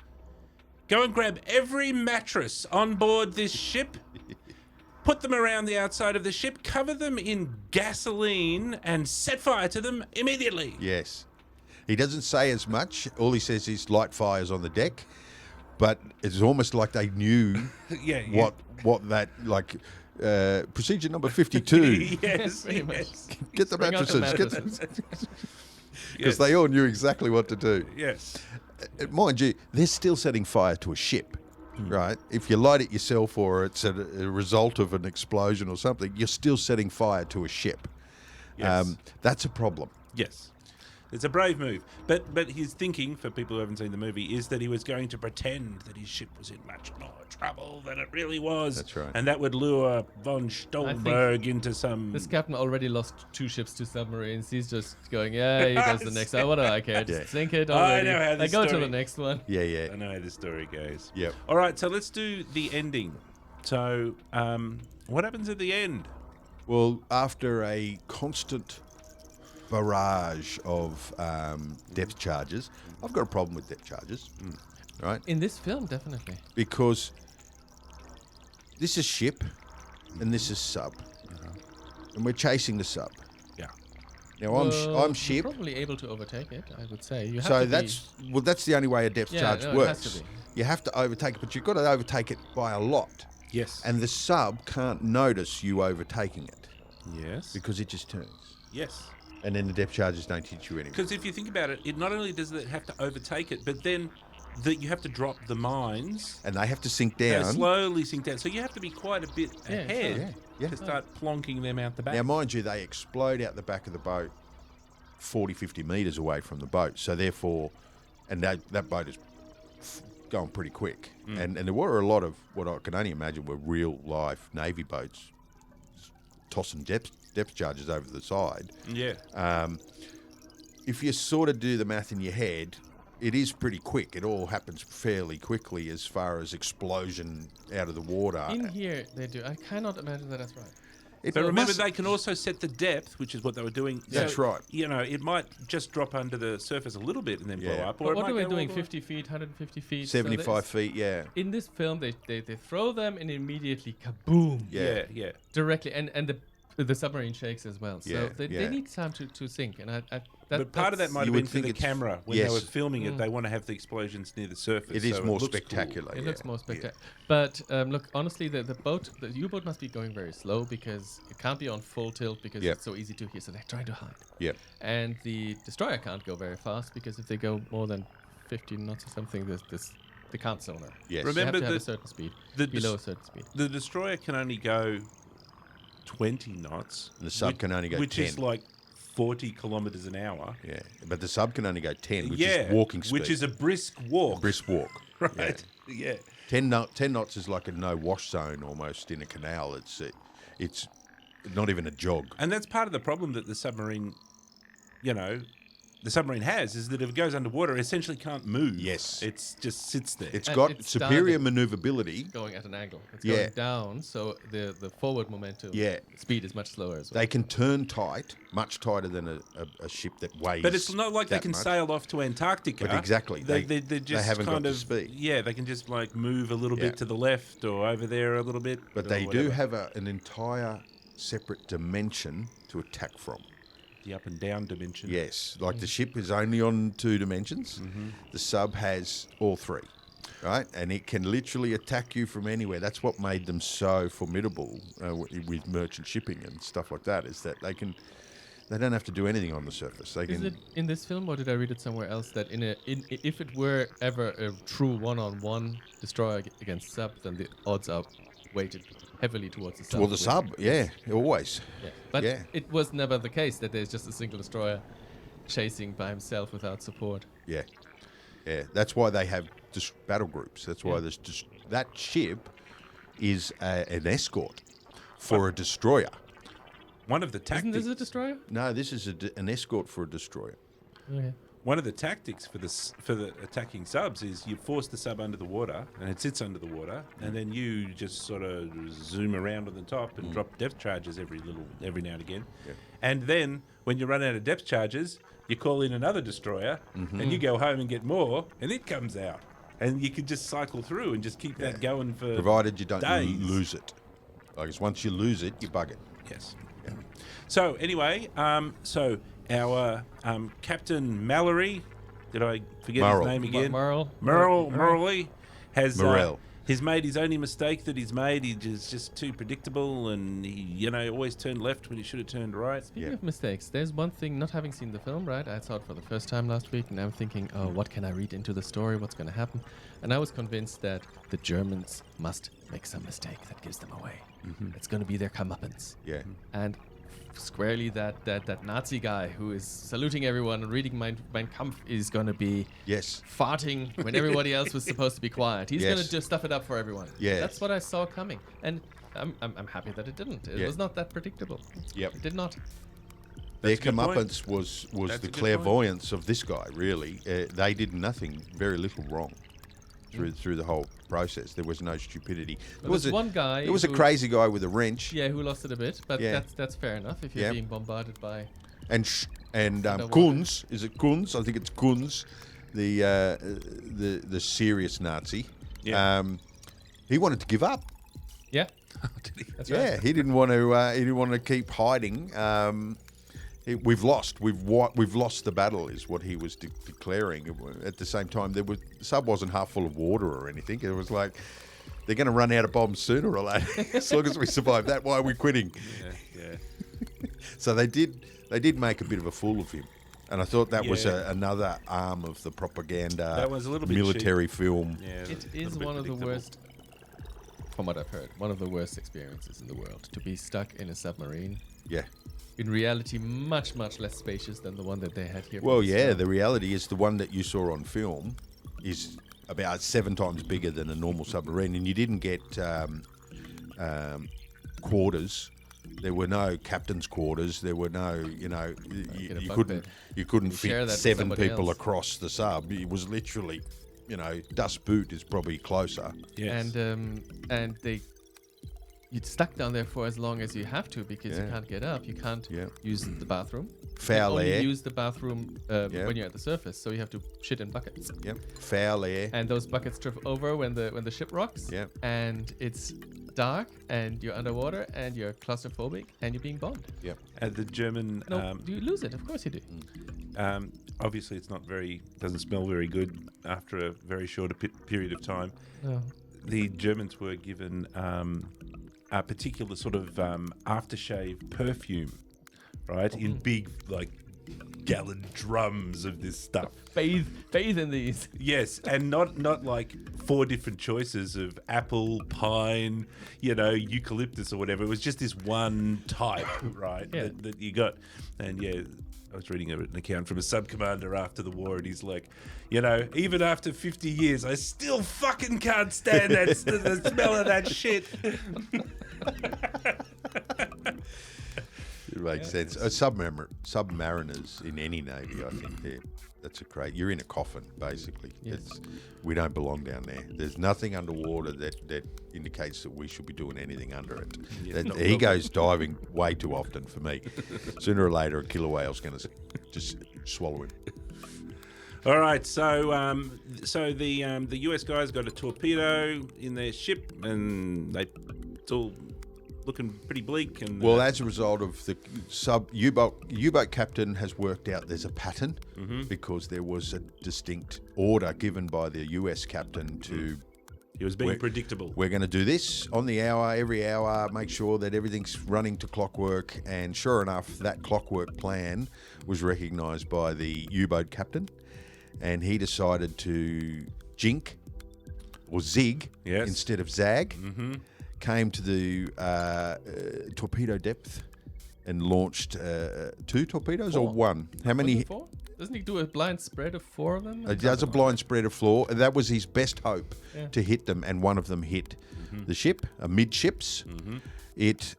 go and grab every mattress on board this ship, put them around the outside of the ship, cover them in gasoline, and set fire to them immediately." Yes. He doesn't say as much. All he says is light fires on the deck, but it's almost like they knew what that, like, procedure number 52. Yes, Pretty much. yes. Get the Bring out the mattresses. mattresses. Because they all knew exactly what to do. Yes. Mind you, they're still setting fire to a ship, right? If you light it yourself or it's a result of an explosion or something, you're still setting fire to a ship. Yes. That's a problem. Yes. It's a brave move. But his thinking, for people who haven't seen the movie, is that he was going to pretend that his ship was in much more trouble than it really was. That's right. And that would lure von Stoltenberg into some... This captain already lost 2 ships to submarines. He's just going, yeah, he does the next. Oh, what do I care? Just sink it already. I know how this go to story- the next one. Yeah, yeah. I know how this story goes. Yep. All right, so let's do the ending. So, what happens at the end? Well, after a constant barrage of depth charges, I've got a problem with depth charges, right? In this film, definitely. Because this is ship and this is sub, and we're chasing the sub. Yeah. Now Well, I'm you're ship, probably able to overtake it, I would say. You have so to that's the only way a depth Yeah, charge no, it has works. to be. You have to overtake it, but you've got to overtake it by a lot, Yes. and the sub can't notice you overtaking it yes. because it just turns, Yes. and then the depth charges don't hit you anymore. Because if you think about it, it not only does it have to overtake it, but then you have to drop the mines. And they have to sink They down. slowly sink down. So you have to be quite a bit Yeah, ahead sure. Yeah. to start plonking them out the back. Now, mind you, they explode out the back of the boat 40, 50 metres away from the boat. So, therefore, and that boat is going pretty quick. And there were a lot of what I can only imagine were real life Navy boats tossing depth charges over the side. Yeah. If you sort of do the math in your head, it is pretty quick. It all happens fairly quickly as far as explosion out of the water. In here, they do. I cannot imagine that that's right. But remember, they can also set the depth, which is what they were doing. That's right. It might just drop under the surface a little bit and then blow Yeah. up. But Or it what might are we go doing? all the way- 50 feet, 150 feet? 75 feet, yeah. In this film, they throw them and immediately kaboom. Yeah. Yeah. Directly. And the submarine shakes as well. So Yeah, they yeah. need time to sink. And But part of that might You have would been for think the it's- camera. When they yes. were filming it, they want to have the explosions near the surface. It is so more looks cool. spectacular. It yeah. looks more spectacular. But look, honestly, the U-boat must be going very slow because it can't be on full tilt because Yep. it's so easy to hear. So they're trying to hide. Yep. And the destroyer can't go very fast because if they go more than 15 knots or something, they can't sonar. Yes. They Remember have to have the- a certain speed, the below a certain speed. The destroyer can only go 20 knots. And the sub can only go which 10. is like 40 kilometers an hour. Yeah, but the sub can only go 10, which yeah, is walking speed. which is a brisk walk. brisk walk. right. Yeah. 10 knots is like a no wash zone almost in a canal. It's not even a jog. And that's part of the problem that the submarine has is that if it goes underwater, it essentially can't move. Yes. It just sits there. It's And got it's superior diving. maneuverability. Going at an angle. It's Yeah. going down, so the forward momentum Yeah. speed is much slower as well. They can turn tight, much tighter than a ship that weighs. But it's not like they that can much. sail off to Antarctica. But exactly, They they just haven't got kind the of speed. Yeah, they can just like move a little Yeah. bit to the left or over there a little bit. But or they whatever. do have an entire separate dimension to attack from. the up and down dimension. Yes, like the ship is only on 2 dimensions. The sub has all 3. right? And it can literally attack you from anywhere. That's what made them so formidable with merchant shipping and stuff like that. Is that they don't have to do anything on the surface. They Is can. it in this film, or did I read it somewhere else, that if it were ever a true one-on-one destroyer against sub, then the odds are weighted heavily towards the sub. Well, the sub, yeah, always. Yeah. But Yeah. it was never the case that there's just a single destroyer chasing by himself without support. Yeah, yeah. That's why they have battle groups. That's why Yeah. there's that ship is an escort for a destroyer. One of the Isn't tactics. this a destroyer? No, this is an escort for a destroyer. Okay. One of the tactics for the attacking subs is you force the sub under the water, and it sits under the water, and then you just sort of zoom around on the top and drop depth charges every now and again. Yeah. And then when you run out of depth charges, you call in another destroyer, and you go home and get more, and it comes out, and you can just cycle through and just keep that going for Provided you don't days. lose it. Like, once you lose it, you bug it. Yes. So anyway, so our Captain Mallory, did I forget Merle. his name again? Merle. Merle has Morel. he's made his only mistake that he's made. He's just too predictable, and he always turned left when he should have turned right. Speaking Yeah. of mistakes, there's one thing, not having seen the film, right? I saw it for the first time last week, and I'm thinking, oh, what can I read into the story? What's going to happen? And I was convinced that the Germans must make some mistake that gives them away. It's going to be their comeuppance. Yeah. And squarely that Nazi guy who is saluting everyone and reading Mein Kampf is going to be Yes. farting when everybody else was supposed to be quiet. He's going Yes. to just stuff it up for everyone. Yes. That's what I saw coming. And I'm happy that it didn't. It Yeah. was not that predictable. Yep. It did not. Their That's a good point. comeuppance was That's a the good clairvoyance of this guy, really. They did nothing, very little wrong through the whole process. There was no stupidity. There was there's one guy There was a who- crazy guy with a wrench. Yeah, who lost it a bit, but Yeah. that's fair enough if you're Yeah. being bombarded by. And Underwater. Kunz, is it Kunz? I think it's Kunz, the serious Nazi. Yeah. He wanted to give up. Yeah, Did he? that's Yeah, right. he didn't want to. He didn't want to keep hiding. We've lost. We've lost the battle, is what he was declaring. At the same time, the sub wasn't half full of water or anything. It was like, they're going to run out of bombs sooner or later. As long as we survive that, why are we quitting? Yeah. So they did make a bit of a fool of him, and I thought that was Yeah. another arm of the propaganda. That was a little bit military film. Yeah. It a is little bit one of the predictable. worst, from what I've heard, one of the worst experiences in the world to be stuck in a submarine. Yeah. In reality, much less spacious than the one that they had here. for Well, this yeah. film. The reality is the one that you saw on film is about 7 times bigger than a normal submarine, and you didn't get quarters. There were no captain's quarters. There were no, get a you bunk couldn't bed. fit share that with 7 somebody people else. across the sub. It was literally, dust boot is probably closer. Yes. And you're stuck down there for as long as you have to because you Yeah. can't get up. You can't Yeah. use the bathroom. Foul you can only air. use the bathroom when you're at the surface, so you have to shit in buckets. Yep. Foul air. And those buckets trip over when the ship rocks. Yep. And it's dark, and you're underwater, and you're claustrophobic, and you're being bombed. Yep. The German. No, you lose it. Of course you do. Obviously, it's doesn't smell very good after a very short period of time. No. The Germans were given a particular sort of aftershave perfume, right? In big, gallon drums of this stuff. Bathe in these. Yes, and not like 4 different choices of apple, pine, eucalyptus or whatever. It was just this one type, right? Yeah. That you got. And yeah, I was reading an account from a sub commander after the war, and he's like, even after 50 years, I still fucking can't stand the smell of that shit. It makes sense. Submariners in any navy, I think that's you're in a coffin, basically. Yes. We don't belong down there. There's nothing underwater that indicates that we should be doing anything under it. Yeah, not He welcome. goes diving way too often for me. Sooner or later, a killer whale's going to just swallow him. All right, so the US guys got a torpedo in their ship, and it's all looking pretty bleak. And Well, as a result of the U-boat captain has worked out there's a pattern because there was a distinct order given by the US captain to. he was being predictable. We're going to do this on the hour, every hour, make sure that everything's running to clockwork. And sure enough, that clockwork plan was recognised by the U-boat captain. And he decided to jink or zig instead of zag. Came to the torpedo depth and launched 2 torpedoes or 1? How many? 4? Doesn't he do a blind spread of 4 of them? He does a blind spread of 4. That was his best hope to hit them, and one of them hit the ship, amidships. It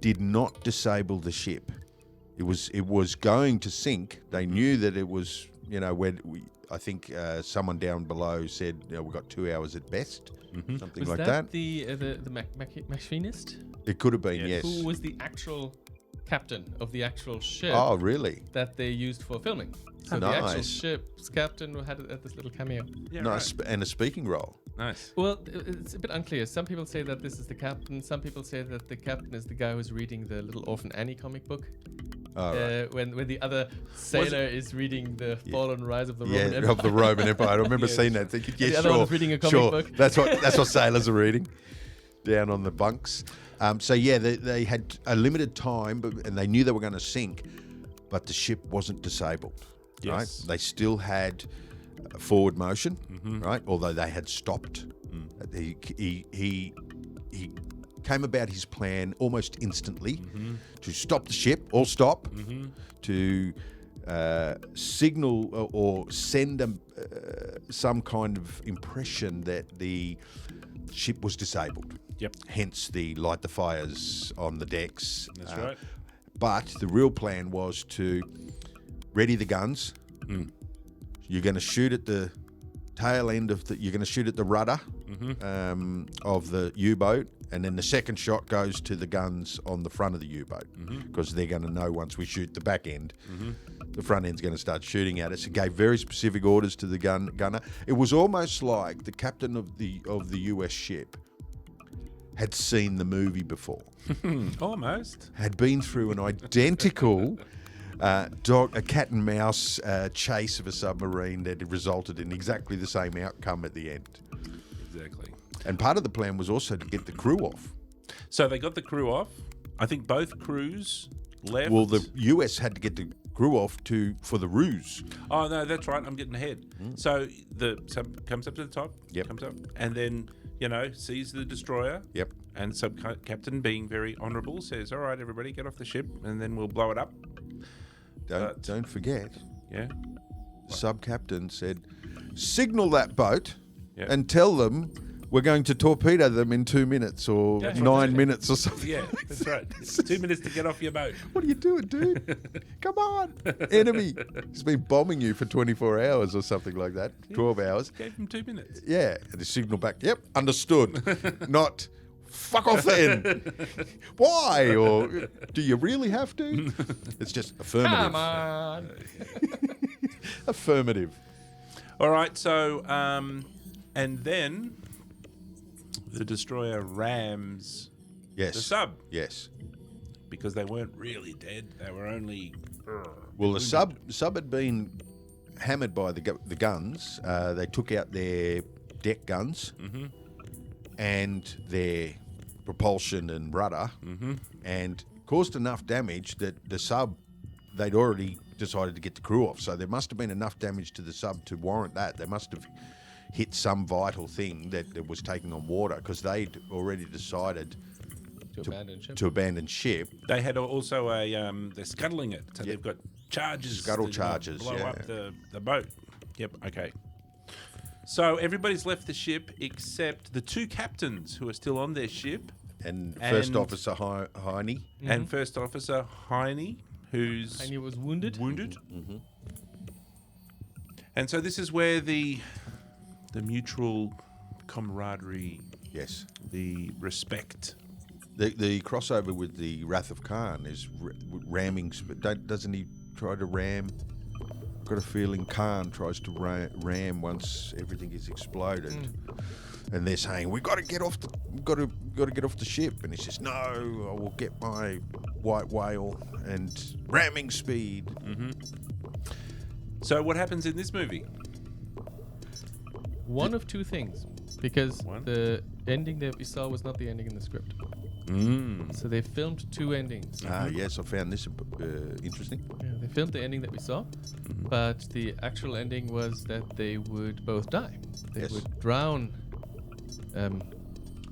did not disable the ship. It was going to sink. They knew that it was, I think someone down below said, we've got 2 hours at best, something was like that. that. The machinist? It could have been, yes. Who was the actual captain of the actual ship Oh, really? that they used for filming. So the actual Nice. ship's captain had this little cameo. Yeah, Nice, and a speaking role. Nice. Well, it's a bit unclear. Some people say that this is the captain. Some people say that the captain is the guy who's reading the Little Orphan Annie comic book. Oh, right. When the other sailor is reading the Fall and Rise of the Roman Yeah, Empire. of the Roman Empire. I remember seeing that. Thinking, yeah, the other sure, one's reading a comic sure. book. That's what sailors are reading down on the bunks. They had a limited time, and they knew they were going to sink, but the ship wasn't disabled. Yes. Right? They still had forward motion, right? Although they had stopped. He came about his plan almost instantly to stop the ship, all stop, to signal or send them some kind of impression that the ship was disabled. Yep. Hence the light the fires on the decks. That's right. But the real plan was to ready the guns. You're going to shoot at the tail end of you're going to shoot at the rudder of the U-boat, and then the second shot goes to the guns on the front of the U-boat because they're going to know once we shoot the back end, the front end's going to start shooting at us. It gave very specific orders to the gunner. It was almost like the captain of the US ship had seen the movie before. Almost. Had been through an identical a cat and mouse chase of a submarine that had resulted in exactly the same outcome at the end. Exactly. And part of the plan was also to get the crew off. So they got the crew off. I think both crews left. Well, the US had to get the crew off for the ruse. Oh, no, that's right. I'm getting ahead. So the sub comes up to the top. Yep. Comes up. And then, sees the destroyer. Yep. And sub-captain, being very honourable, says, all right, everybody, get off the ship, and then we'll blow it up. Don't forget, Yeah. sub-captain said, signal that boat Yep. and tell them we're going to torpedo them in 2 minutes or Yeah, 9 minutes or something. Yeah, that's right. 2 minutes to get off your boat. What are you doing, dude? Come on. Enemy. He's been bombing you for 24 hours or something like that. 12 hours. Gave him 2 minutes. Yeah. And the signal back, yep, understood. Not, fuck off then. Why? Or do you really have to? It's just affirmative. Come on. Affirmative. All right, so, and then the destroyer rams Yes. the sub Yes. because they weren't really dead. They were only... Well, the sub had been hammered by the guns. They took out their deck guns and their propulsion and rudder and caused enough damage that the sub, they'd already decided to get the crew off. So there must have been enough damage to the sub to warrant that. They must have hit some vital thing that was taking on water because they'd already decided to abandon ship. They had also they're scuttling it, so they've got charges. Scuttle to charges, blow yeah. up the boat. Yep, okay. So everybody's left the ship except the 2 captains who are still on their ship. And First Officer Heine. And First Officer Heine, who's... And he was wounded. And so this is where the mutual camaraderie, Yes. the respect... The crossover with the Wrath of Khan is ramming. Doesn't he try to ram? Got a feeling Khan tries to ram once everything is exploded. and they're saying we got to get off the ship, and he says no, I will get my white whale and ramming speed. So what happens in this movie? One of two things, because One? the ending that we saw was not the ending in the script. So they filmed two endings. Yes, I found this interesting. Yeah, they filmed the ending that we saw, but the actual ending was that they would both die. They Yes. would drown.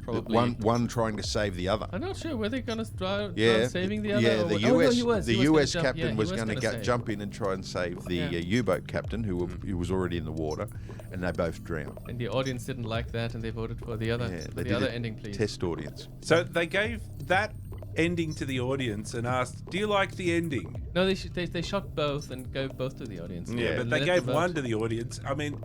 Probably. One trying to save the other. I'm not sure. Were they going to drown Yeah, saving the other? yeah. or The what? Oh, no, US, he was. the He was US gonna jump. captain Yeah, was he going to save. jump in and try and save the Yeah. U-boat captain who was already in the water, and they both drowned. And the audience didn't like that, and they voted for the other, Yeah, for they the did other a ending, please. test audience. So they gave that ending to the audience and asked, "Do you like the ending?" No, they shot both and gave both to the audience. Yeah, but And they let gave them one vote. to the audience. I mean,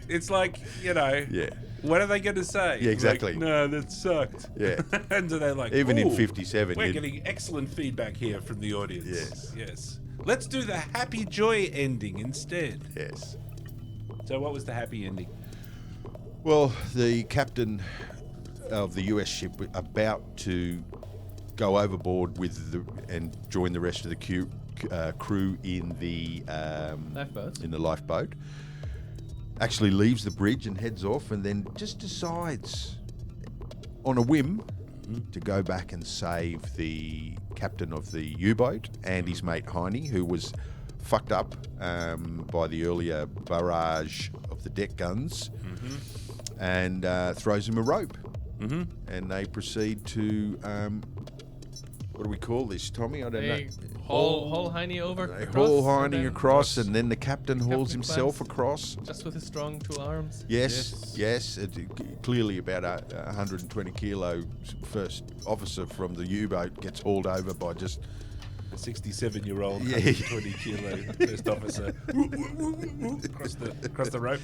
it's like, you know, Yeah. what are they going to say? Yeah, exactly. Like, no, that sucked. Yeah. And so they're like, Even in "Ooh, 57, we're you'd- getting excellent feedback here from the audience. Yes. Yes. Let's do the happy joy ending instead." Yes. So what was the happy ending? Well, the captain of the US ship about to go overboard and join the rest of the crew in the Lifeboats. in the lifeboat. Actually leaves the bridge and heads off, and then just decides on a whim to go back and save the captain of the U-boat and his mate Heine, who was fucked up by the earlier barrage of the deck guns, and throws him a rope. And they proceed to what do we call this, Tommy? I don't They know. haul Heine over. They across, haul and Heine then across, and then the captain hauls Captain himself climbs. across. just with his strong two arms. Yes. Clearly about a 120 kilo first officer from the U-boat gets hauled over by just A 67-year-old, Yeah. 120 kilo first officer across the rope.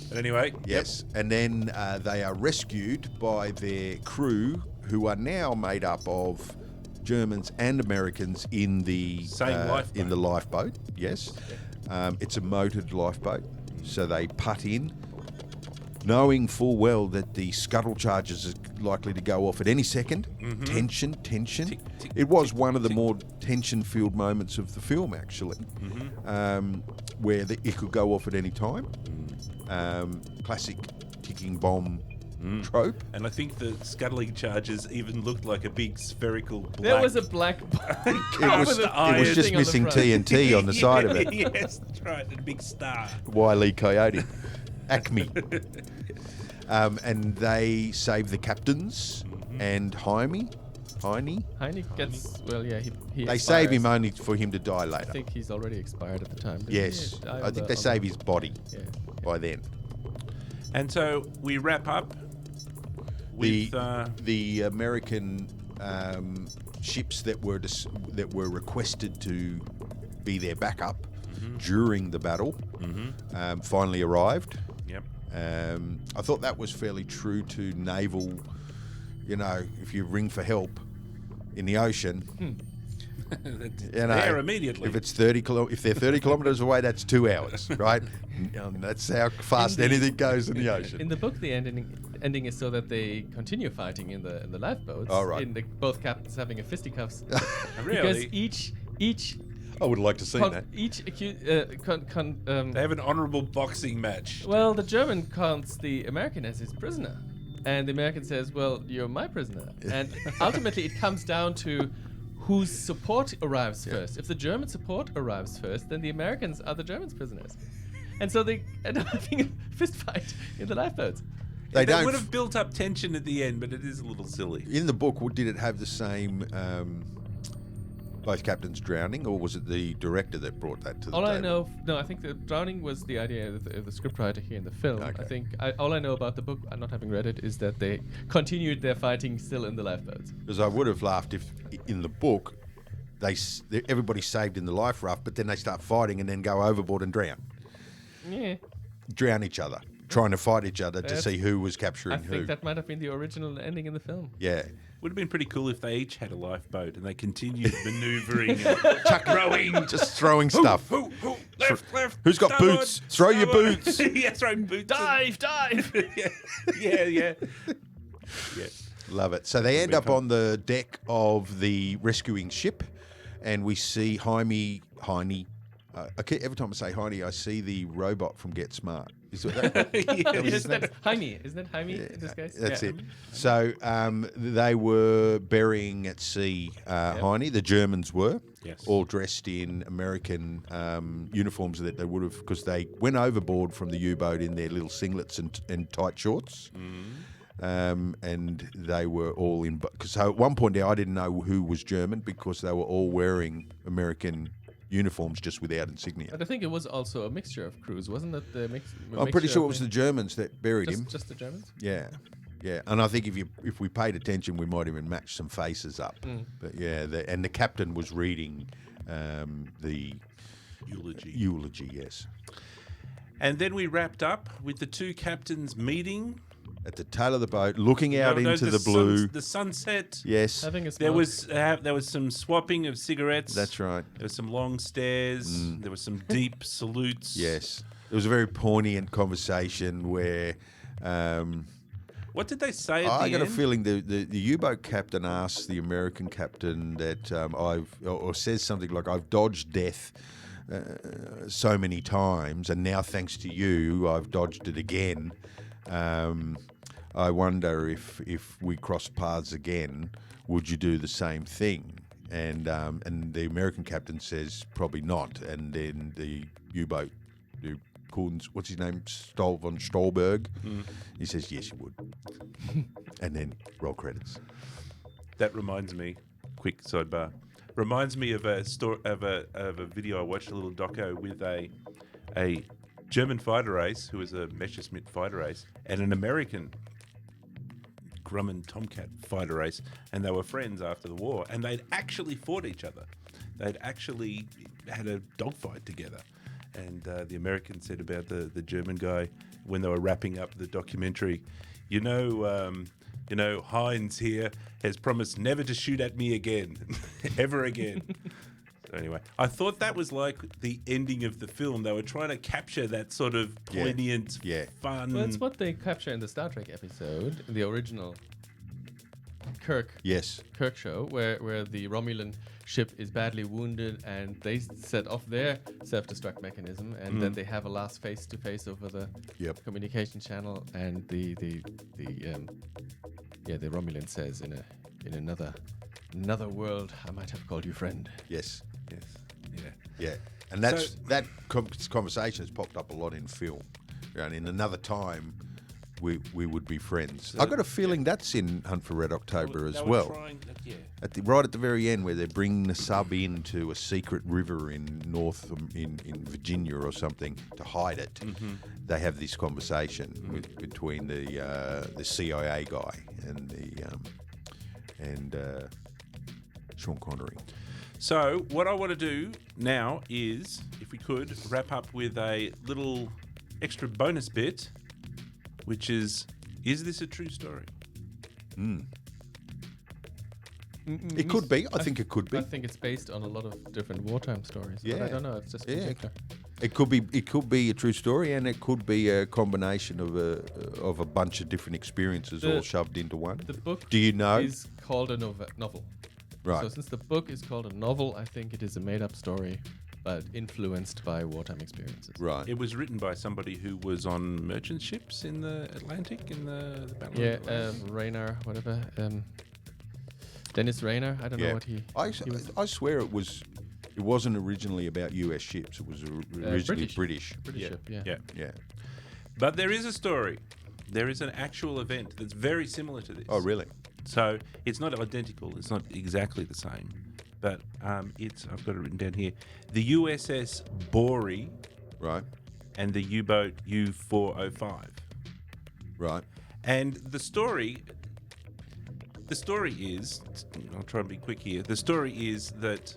But anyway, yes, and then they are rescued by their crew, who are now made up of Germans and Americans in the Same lifeboat. in the lifeboat. Yes, it's a motored lifeboat, so they putt in, knowing full well that the scuttle charges are likely to go off at any second. Tension. Tick, It was tick, one of the tick. more tension-filled moments of the film, actually, where it could go off at any time. Classic ticking bomb trope. and I think the scuttling charges even looked like a big spherical black... There was a black. It was iron just thing on the missing front. TNT on the side of it. Yes, that's right, and a big star. Wile E. Coyote. Acme. And they save the captains and Heine. Heine gets he They save him expires. only for him to die I later. think he's already expired at the time. didn't Yes, he? I think they save his body Yeah. by then. And so we wrap up with... The American ships that were requested to be their backup during the battle finally arrived. Yep. I thought that was fairly true to naval. You know, if you ring for help in the ocean, There immediately. If it's if they're 30 kilometers away, that's 2 hours, right? That's how fast In the- anything goes in the ocean. In the book, the ending is so that they continue fighting in the lifeboats. Oh, right. Both captains having a fisticuffs. Really? Because each I would like to see that. They have an honourable boxing match. well, the German counts the American as his prisoner, and the American says, "Well, you're my prisoner." And ultimately, it comes down to whose support arrives first. If the German support arrives first, then the Americans are the Germans' prisoners, and so they end up having a fist fight in the lifeboats. They That don't. would have built up tension at the end, but it is a little silly. In the book, did it have the same both captains drowning, or was it the director that brought that to the All table? I know, no, I think the drowning was the idea of the scriptwriter here in the film. Okay. I think all I know about the book, not having read it, is that they continued their fighting still in the lifeboats. Because I would have laughed if, in the book, everybody's saved in the life raft, but then they start fighting and then go overboard and drown each other, trying to fight each other to That's- see who was I capturing think who. that might have been the original ending in the film. Yeah, Would have been pretty cool if they each had a lifeboat and they continued manoeuvring and rowing. Just throwing stuff. Left. Who's got starboard, boots? Throw your starboard. boots. Yeah, throw boots. Dive! Yeah. Love it. So they end up on the deck of the rescuing ship, and we see Jaime. Every time I say Jaime, I see the robot from Get Smart. Is that Isn't that Jaime? Isn't it Jaime in this case? That's it. So they were burying at sea Heine. The Germans were. Yes. All dressed in American uniforms that they would have, because they went overboard from the U-boat in their little singlets and tight shorts. And they were all in. So at one point there, I didn't know who was German because they were all wearing American uniforms just without insignia. But I think it was also a mixture of crews, wasn't it? I'm pretty sure it was the Germans that buried him. Just the Germans? Yeah. And I think if we paid attention, we might even match some faces up. But yeah, and the captain was reading the eulogy. Yes. And then we wrapped up with the two captains meeting at the tail of the boat, looking out into the blue. The sunset. Yes. Having a There smoke. was some swapping of cigarettes. That's right. There was some long stares. There was some deep salutes. Yes. It was a very poignant conversation where What did they say at I the got end? a feeling the U-boat captain asks the American captain that or says something like, "I've dodged death so many times, and now thanks to you, I've dodged it again. I wonder if we cross paths again, would you do the same thing?" And the American captain says probably not, and then the U-boat, what's his name, von Stolberg, he says yes, you would, and then roll credits. That reminds me, quick sidebar, reminds me of a video I watched, a little doco with a German fighter race who was a Messerschmitt fighter race and an American Grumman Tomcat fighter race, and they were friends after the war, and they'd actually fought each other. They'd actually had a dogfight together. And the American said about the German guy when they were wrapping up the documentary, Heinz here has promised never to shoot at me again, ever again. So anyway, I thought that was like the ending of the film. They were trying to capture that sort of poignant, fun. Well, that's what they capture in the Star Trek episode, in the original Kirk show, where the Romulan ship is badly wounded and they set off their self-destruct mechanism, and then they have a last face-to-face over the communication channel, and the Romulan says in another world, I might have called you friend. Yes. Yeah. And that conversation has popped up a lot in film. And in another time, we would be friends. I got a feeling that's in Hunt for Red October as well. Right at the very end, where they're bringing the sub into a secret river in in Virginia or something to hide it. They have this conversation between the CIA guy and Sean Connery. So what I want to do now is, if we could, wrap up with a little extra bonus bit, which is this a true story? It could be. I think it could be. I think it's based on a lot of different wartime stories. Yeah. But I don't know. It's just particular. It could be a true story, and it could be a combination of a bunch of different experiences all shoved into one. The book Do you know? is called a novel. Right. So since the book is called a novel, I think it is a made-up story, but influenced by wartime experiences. Right. It was written by somebody who was on merchant ships in the Atlantic in the Battle Yeah, of Atlantis. Rayner, whatever. Dennis Rayner. I don't know what he was. I swear it wasn't originally about US ships. It was originally British. British ship, yeah. Yeah. But there is a story. There is an actual event that's very similar to this. Oh, really? So it's not identical. It's not exactly the same. But I've got it written down here. The USS Bory. Right. And the U-boat U-405. Right. And the story is, I'll try and be quick here. The story is that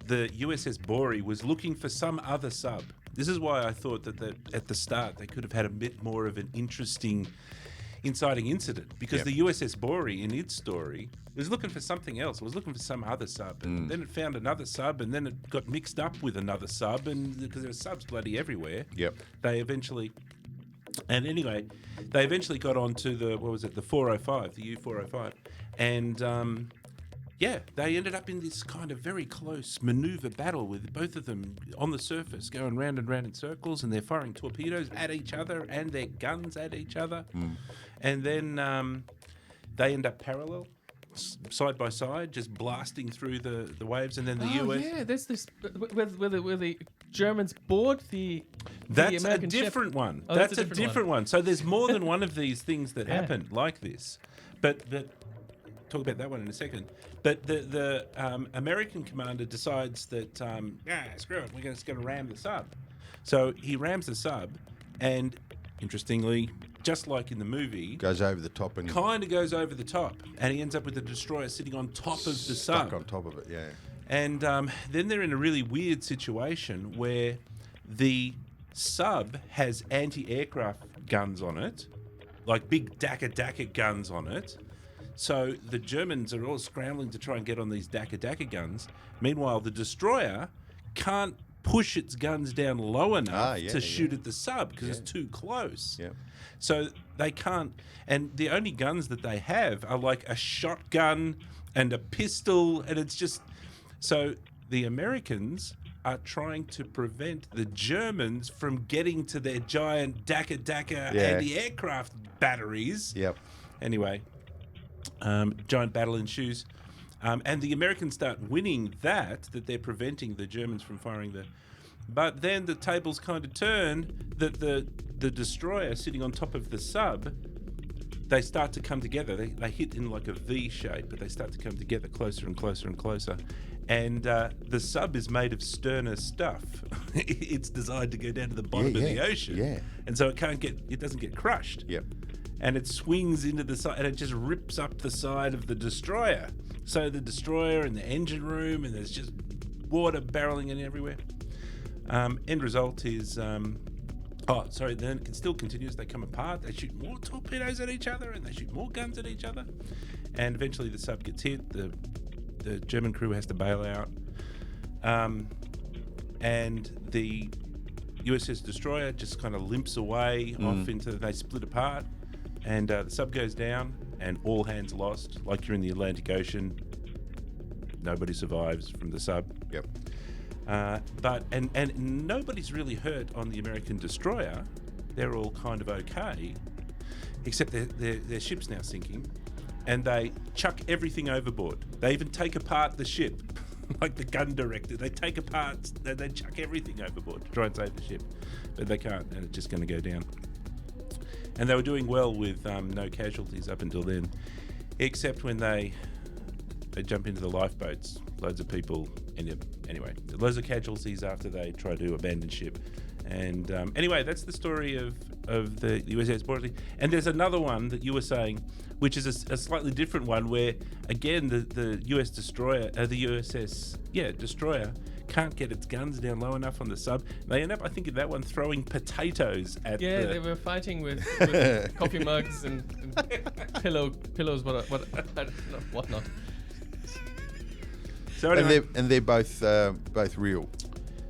the USS Bory was looking for some other sub. This is why I thought that at the start they could have had a bit more of an interesting inciting incident because Yep. the USS Bory in its story was looking for something else. It was looking for some other sub, and then it found another sub, and then it got mixed up with another sub, and because there were subs bloody everywhere. Yep. They eventually got onto the the 405, the U-405, and they ended up in this kind of very close maneuver battle with both of them on the surface, going round and round in circles, and they're firing torpedoes at each other and their guns at each other, and then they end up parallel. Side by side, just blasting through the waves, and then the US. Yeah, there's this where the Germans board the That's American a different ship. one. Oh, That's a different one. So there's more than one of these things that Yeah. happen like this. But talk about that one in a second. But the American commander decides that screw it, we're just going to ram the sub. So he rams the sub, and interestingly, just like in the movie, Goes over the top and kind of goes over the top, and he ends up with the destroyer sitting on top of the stuck sub. on top of it. Yeah. And then they're in a really weird situation where the sub has anti-aircraft guns on it, like big Daka guns on it. So the Germans are all scrambling to try and get on these Daka guns. Meanwhile, the destroyer can't push its guns down low enough to shoot at the sub because it's too close. Yeah. So they can't, and the only guns that they have are like a shotgun and a pistol, and it's just, so the Americans are trying to prevent the Germans from getting to their giant Daka anti-aircraft batteries. Yep. Anyway, giant battle ensues. And the Americans start winning that they're preventing the Germans from firing the... But then the tables kind of turn that the destroyer sitting on top of the sub, they start to come together. They hit in like a V shape, but they start to come together closer and closer and closer. And the sub is made of sterner stuff. It's designed to go down to the bottom of the ocean. Yeah. And so it doesn't get crushed. Yep. And it swings into the side, and it just rips up the side of the destroyer. So the destroyer and the engine room, and there's just water barreling in everywhere. End result is, then it still continues. They come apart. They shoot more torpedoes at each other, and they shoot more guns at each other. And eventually the sub gets hit. The German crew has to bail out. And the USS Destroyer just kind of limps away off into, they split apart. And the sub goes down, and all hands lost, like you're in the Atlantic Ocean. Nobody survives from the sub. Yep. But nobody's really hurt on the American destroyer. They're all kind of okay, except their ship's now sinking, and they chuck everything overboard. They even take apart the ship, like the gun director. They take apart, they chuck everything overboard to try and save the ship, but they can't, and it's just going to go down. And they were doing well with no casualties up until then, except when they jump into the lifeboats. Loads of people anyway, loads of casualties after they try to abandon ship. And anyway, that's the story of the USS Bory. And there's another one that you were saying, which is a slightly different one, where again the US destroyer, the USS destroyer can't get its guns down low enough on the sub. They end up, I think, in that one throwing potatoes at they were fighting with coffee mugs and pillows, whatnot. So anyway, And they're both real.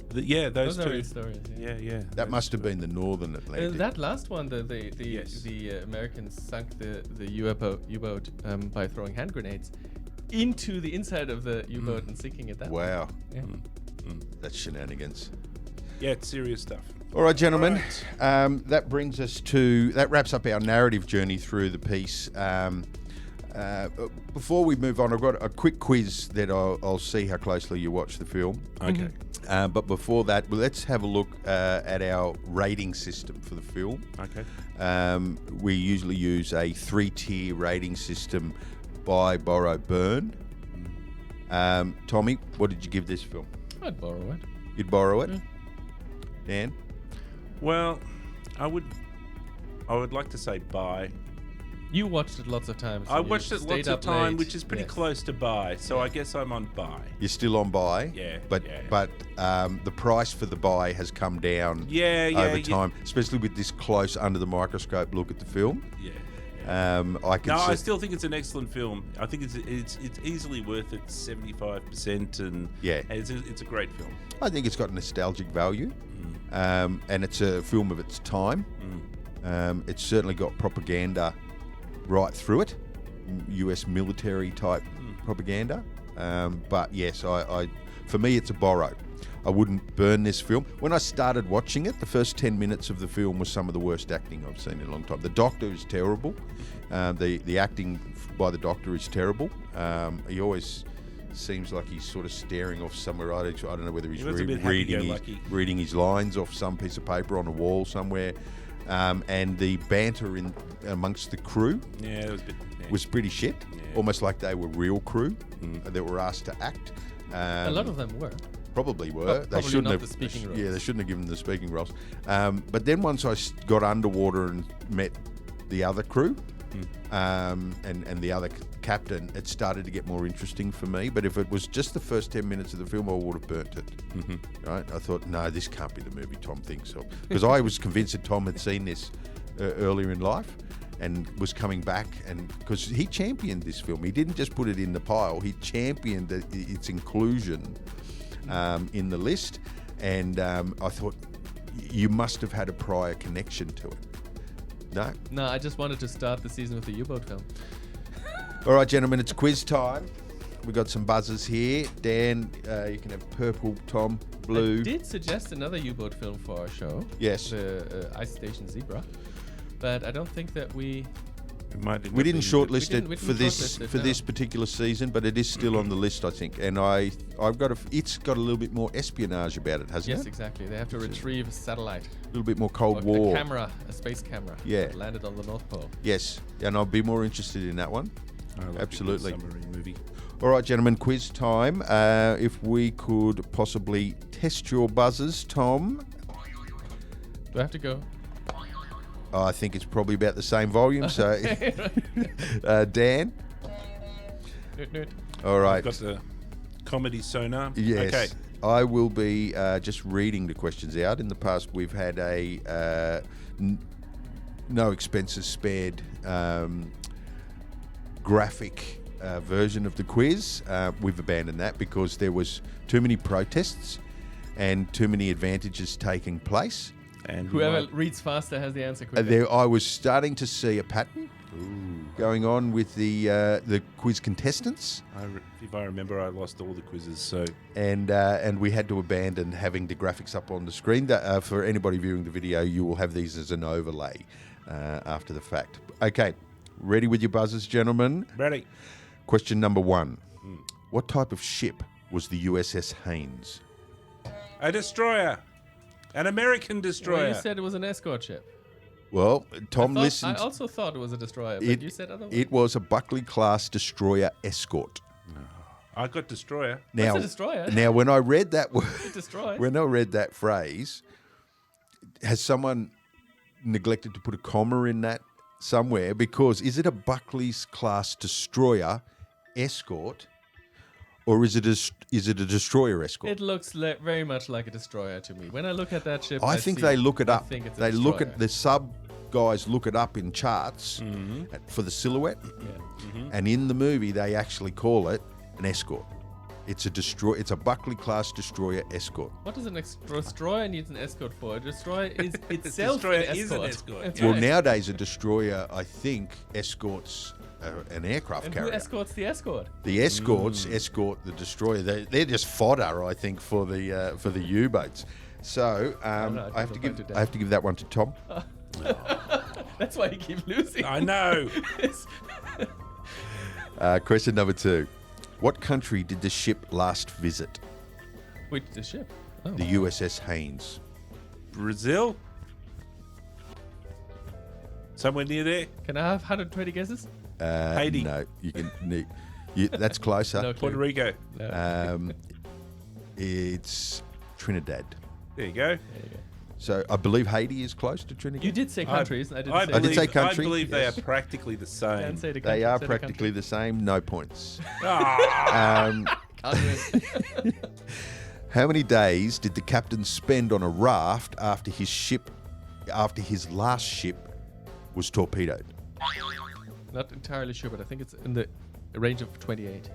those are two real stories. yeah. That must have been the Northern Atlantic. That last one, Yes. the Americans sunk the U-boat by throwing hand grenades into the inside of the U-boat and sinking it that way. Wow. Yeah. That's shenanigans. Yeah, it's serious stuff. All right, gentlemen. That brings us to... That wraps up our narrative journey through the piece. Before we move on, I've got a quick quiz that I'll see how closely you watch the film. Okay. But before that, let's have a look at our rating system for the film. Okay. We usually use a 3-tier rating system: buy, borrow, burn. Tommy, what did you give this film? I'd borrow it. You'd borrow it? Dan? Well, I would like to say buy. You watched it lots of times. I and you watched it stayed lots of up time, late. which is pretty Yes. close to buy. So I guess I'm on buy. You're still on buy? Yeah, But yeah. the price for the buy has come down Yeah, over time, especially with this close under the microscope look at the film. Yeah. I can. No, I still think it's an excellent film. I think it's easily worth its 75%, and Yeah. it's a great film. I think it's got nostalgic value, and it's a film of its time. It's certainly got propaganda right through it, US military type propaganda. But yes, I for me it's a borrow. I wouldn't burn this film. When I started watching it, the first 10 minutes of the film was some of the worst acting I've seen in a long time. The Doctor is terrible. The acting by the Doctor is terrible. He always seems like he's sort of staring off somewhere. I don't know whether he's He was a bit reading his lines off some piece of paper on a wall somewhere. And the banter amongst the crew Yeah, it was a bit. was pretty shit. Yeah. Almost like they were real crew that were asked to act. A lot of them were. Probably were. But They probably shouldn't not have. the speaking roles. Yeah, they shouldn't have given them the speaking roles. But then once I got underwater and met the other crew and the other captain, it started to get more interesting for me. But if it was just the first 10 minutes of the film, I would have burnt it. Right? I thought, no, this can't be the movie Tom thinks of. Because I was convinced that Tom had seen this earlier in life and was coming back, and because he championed this film. He didn't just put it in the pile, he championed its inclusion in the list, and I thought you must have had a prior connection to it. No? No, I just wanted to start the season with the U-boat film. All right, gentlemen, it's quiz time. We've got some buzzers here. Dan, you can have purple, Tom, blue. I did suggest another U-boat film for our show. Yes. The Ice Station Zebra. But I don't think that we... We didn't shortlist we didn't it for this shortlist it, for no. this particular season, but it is still on the list, I think. And I've got it's got a little bit more espionage about it, hasn't Yes, it? exactly. They have to retrieve a satellite. A little bit more Cold A War. camera, a space camera. Yeah. That landed on the North Pole. Yes, and I'll be more interested in that one. I like Absolutely. a good Submarine movie. All right, gentlemen, quiz time. If we could possibly test your buzzers, Tom. Do I have to go? I think it's probably about the same volume. So, Dan. Nerd. All right. I've got the comedy sonar. Yes. Okay. I will be just reading the questions out. In the past, we've had a no expenses spared graphic version of the quiz. We've abandoned that because there was too many protests and too many advantages taking place. And Whoever reads faster has the answer quicker. There, I was starting to see a pattern going on with the quiz contestants. If I remember, I lost all the quizzes. So And we had to abandon having the graphics up on the screen. That, for anybody viewing the video, you will have these as an overlay after the fact. Okay, ready with your buzzers, gentlemen? ready. Question number 1. What type of ship was the USS Haynes? A destroyer. An American Well, destroyer. you said it was an escort ship. Well, Tom I listened. also thought it was a destroyer, but you said otherwise. It was a Buckley-class destroyer escort. I got destroyer. Now, a destroyer. Now, when I read that word, Destroy. when I read that phrase, has someone neglected to put a comma in that somewhere? Because is it a Buckley's class destroyer escort, or is it a destroyer escort? It looks very much like a destroyer to me. When I look at that ship, I think see they look it I up. think it's a They look destroyer. at the sub guys look it up in charts for the silhouette, and in the movie they actually call it an escort. It's a Buckley class destroyer escort. What does destroyer needs an escort for? A destroyer is itself Destroyer an escort. is an escort, That's yeah. Well, right. nowadays a destroyer, I think, escorts an aircraft And carrier. who escorts the escort? The escorts escort the destroyer. They're just fodder, I think, for the U-boats. So no, I have to give that one to Tom. That's why you keep losing. I know. Question number 2: What country did the ship last visit? Which the ship? Oh. The USS Haynes. Brazil. Somewhere near there. Can I have 120 guesses? Haiti. No, you can. That's closer. No clue. Puerto Rico. No. It's Trinidad. There you go. There you go. So I believe Haiti is close to Trinidad. You did say countries, and I didn't I say. did say country, I believe yes. they are practically the same. Can't say the They country, are say the practically country. the same. No points. Ah, Can't win. How many days did the captain spend on a raft after his last ship was torpedoed? Not entirely sure, but I think it's in the range of 28.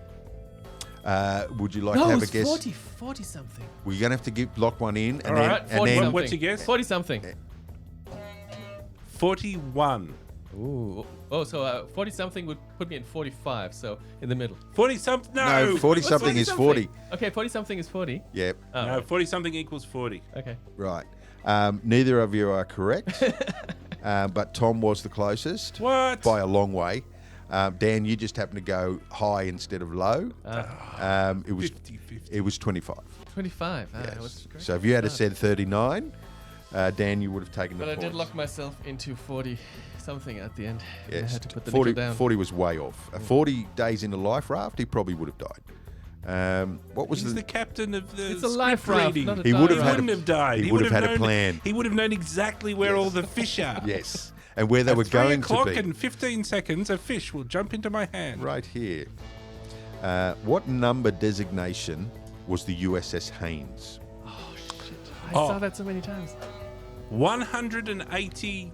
Would you like to have a guess? 40 something. We're going to have to lock one in. And All then, right, and 40 then something. What's your guess? 40 something. 41. Ooh. Oh, so 40 something would put me in 45, so in the middle. 40 something. No. No, 40 something is 40. Okay, 40 something is 40. Yep. Oh, No, 40 something equals 40. okay. Right. Neither of you are correct, but Tom was the closest What? by a long way. Dan, you just happened to go high instead of low. It was 50-50. it was 25. 25. Yes. That was great. So if you had said 39, Dan, you would have taken the But I points. did lock myself into 40 something at the end. And I Yes, had to put the 40, nickel down. 40 was way off. 40 days in a life raft, he probably would have died. What was He's the captain of the It's a life script raft, reading. not a He would have He had wouldn't a- have died. he would have had a known- plan. He would have known exactly where all the fish are. Yes, and where they At were 3 going to o'clock be. and 15 seconds, a fish will jump into my hand. Right here. What number designation was the USS Haynes? Oh, shit. I Oh. saw that so many times. 183.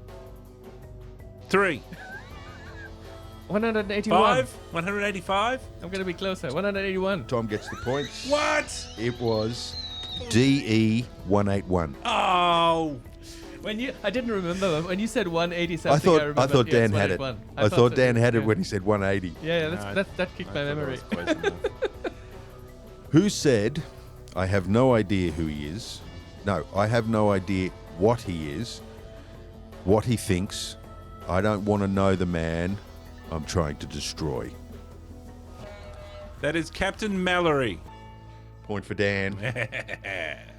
181. 185. I'm going to be closer. 181. Tom gets the points. What? It was DE 181. Oh. I didn't remember when you said 180 something. I thought yes, Dan had it. 181. I thought so Dan too, had it yeah. when he said 180. Yeah, No, that kicked my memory. Who said, "I have no idea who he is"? No, I have no idea what he is, what he thinks. I don't want to know the man I'm trying to destroy. That is Captain Mallory. Point for Dan.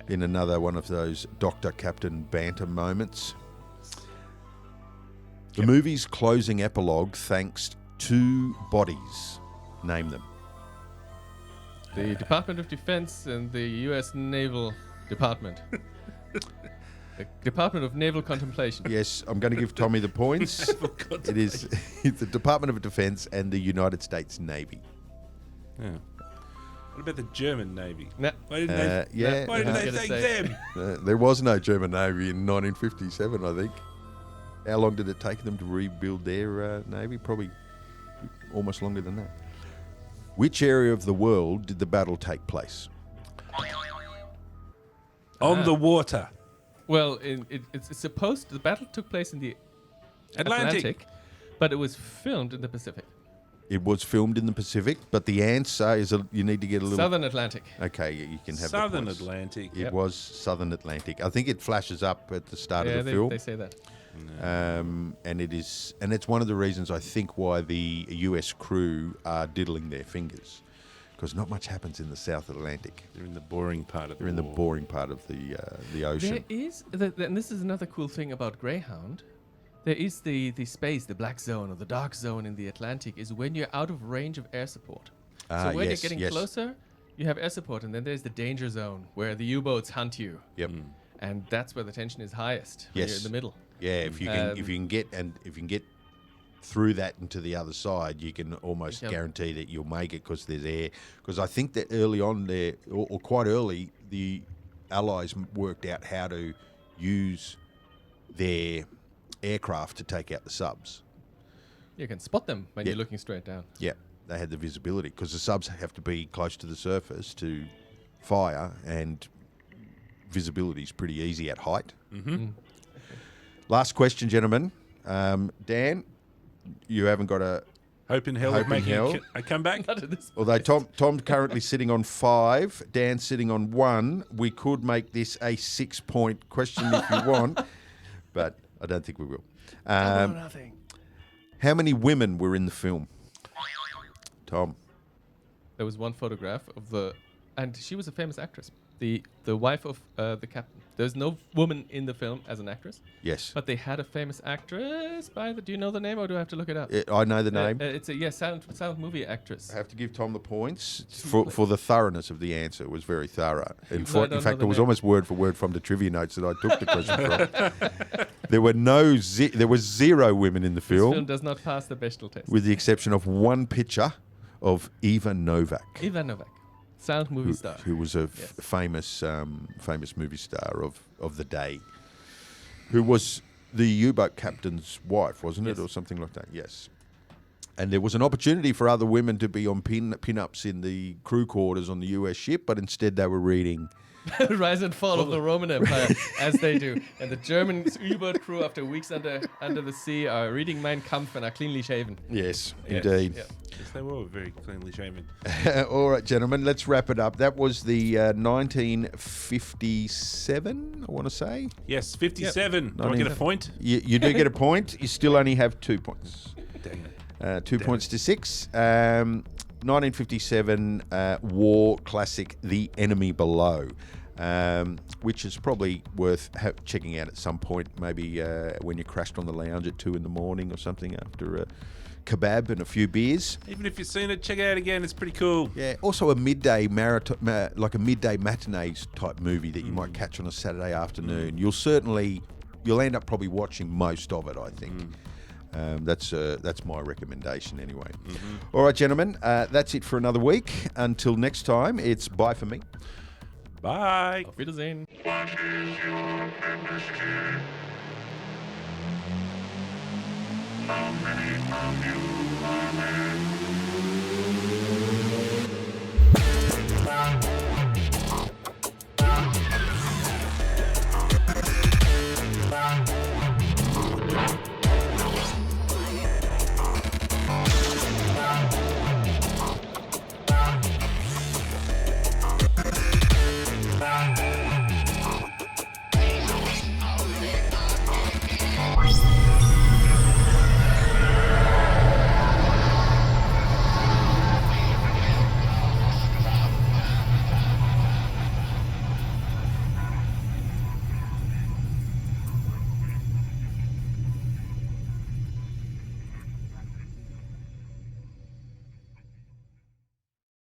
In another one of those Dr. Captain banter moments. The movie's closing epilogue thanks two bodies. Name them. The Department of Defense and the U.S. Naval Department. The Department of Naval Contemplation. Yes, I'm going to give Tommy the points. It is it's the Department of Defense and the United States Navy. Yeah. What about the German Navy? Nah. Why didn't they? Yeah, Why didn't I they was say gonna say. them? There was no German Navy in 1957, I think. How long did it take them to rebuild their Navy? Probably almost longer than that. Which area of the world did the battle take place? On the water. Well, it's supposed the battle took place in the Atlantic, but it was filmed in the Pacific. It was filmed in the Pacific, but the answer is you need to get a little... Southern Atlantic. Okay, you can have Southern the points. Atlantic. It was Southern Atlantic. I think it flashes up at the start of the film. They say that. And it's one of the reasons I think why the US crew are diddling their fingers, because not much happens in the South Atlantic. They're in the boring part of They're in the war. boring part of the ocean. There is, and this is another cool thing about Greyhound. There is the space, the black zone or the dark zone in the Atlantic is when you're out of range of air support. So when yes, you're getting yes. closer, you have air support, and then there's the danger zone where the U-boats hunt you, Yep. and that's where the tension is highest. When you're Yes. in the middle. Yeah, if you can get through that into the other side, you can almost Yep. guarantee that you'll make it because there's air. Because I think that early on there, or quite early, the Allies worked out how to use their aircraft to take out the subs. You can spot them when Yeah. you're looking straight down. Yeah, they had the visibility because the subs have to be close to the surface to fire, and visibility is pretty easy at height. Last question, gentlemen. Dan, you haven't got a... Hope in hell Hope of in making hell. a comeback. Not at this Although Tom's currently sitting on 5, Dan's sitting on 1. We could make this a 6-point question if you want, but I don't think we will. nothing. How many women were in the film? Tom. There was one photograph of and she was a famous actress, the wife of the captain. There's no woman in the film as an actress, Yes. but they had a famous actress do you know the name, or do I have to look it up? I know the name. It's a silent movie actress. I have to give Tom the points for the thoroughness of the answer. It was very thorough. No, I In don't know fact, the it was name. almost word for word from the trivia notes that I took the question from. There was 0 women in the This film film, does not pass the Bechdel test. with the exception of one picture of Eva Novak, Ivan Novak, silent movie star. who was a Yes. famous movie star of the day, who was the U-boat captain's wife, wasn't it, Yes. or something like that? Yes. And there was an opportunity for other women to be on pin-ups in the crew quarters on the US ship, but instead they were reading. Rise and fall of the Roman Empire, as they do. And the German U-boat crew, after weeks under the sea, are reading Mein Kampf and are cleanly shaven. Yes, Yes, indeed. yeah. Yes, they were very cleanly shaven. All right, gentlemen, let's wrap it up. That was the 1957, I want to say. Yes, 57. Do I get a point? You do get a point. You still only have 2 points. Dang it. 2 points to 6. 1957 war classic, The Enemy Below, which is probably worth checking out at some point, maybe when you're crashed on the lounge at 2 in the morning or something after a kebab and a few beers. Even if you've seen it, check it out again. It's pretty cool. Yeah, also a midday like a midday matinees type movie that you might catch on a Saturday afternoon. You'll end up probably watching most of it, I think. That's my recommendation anyway. All right, gentlemen, that's it for another week. Until next time, it's bye for me. Bye. Auf Wiedersehen. What is your industry? How many of you are there?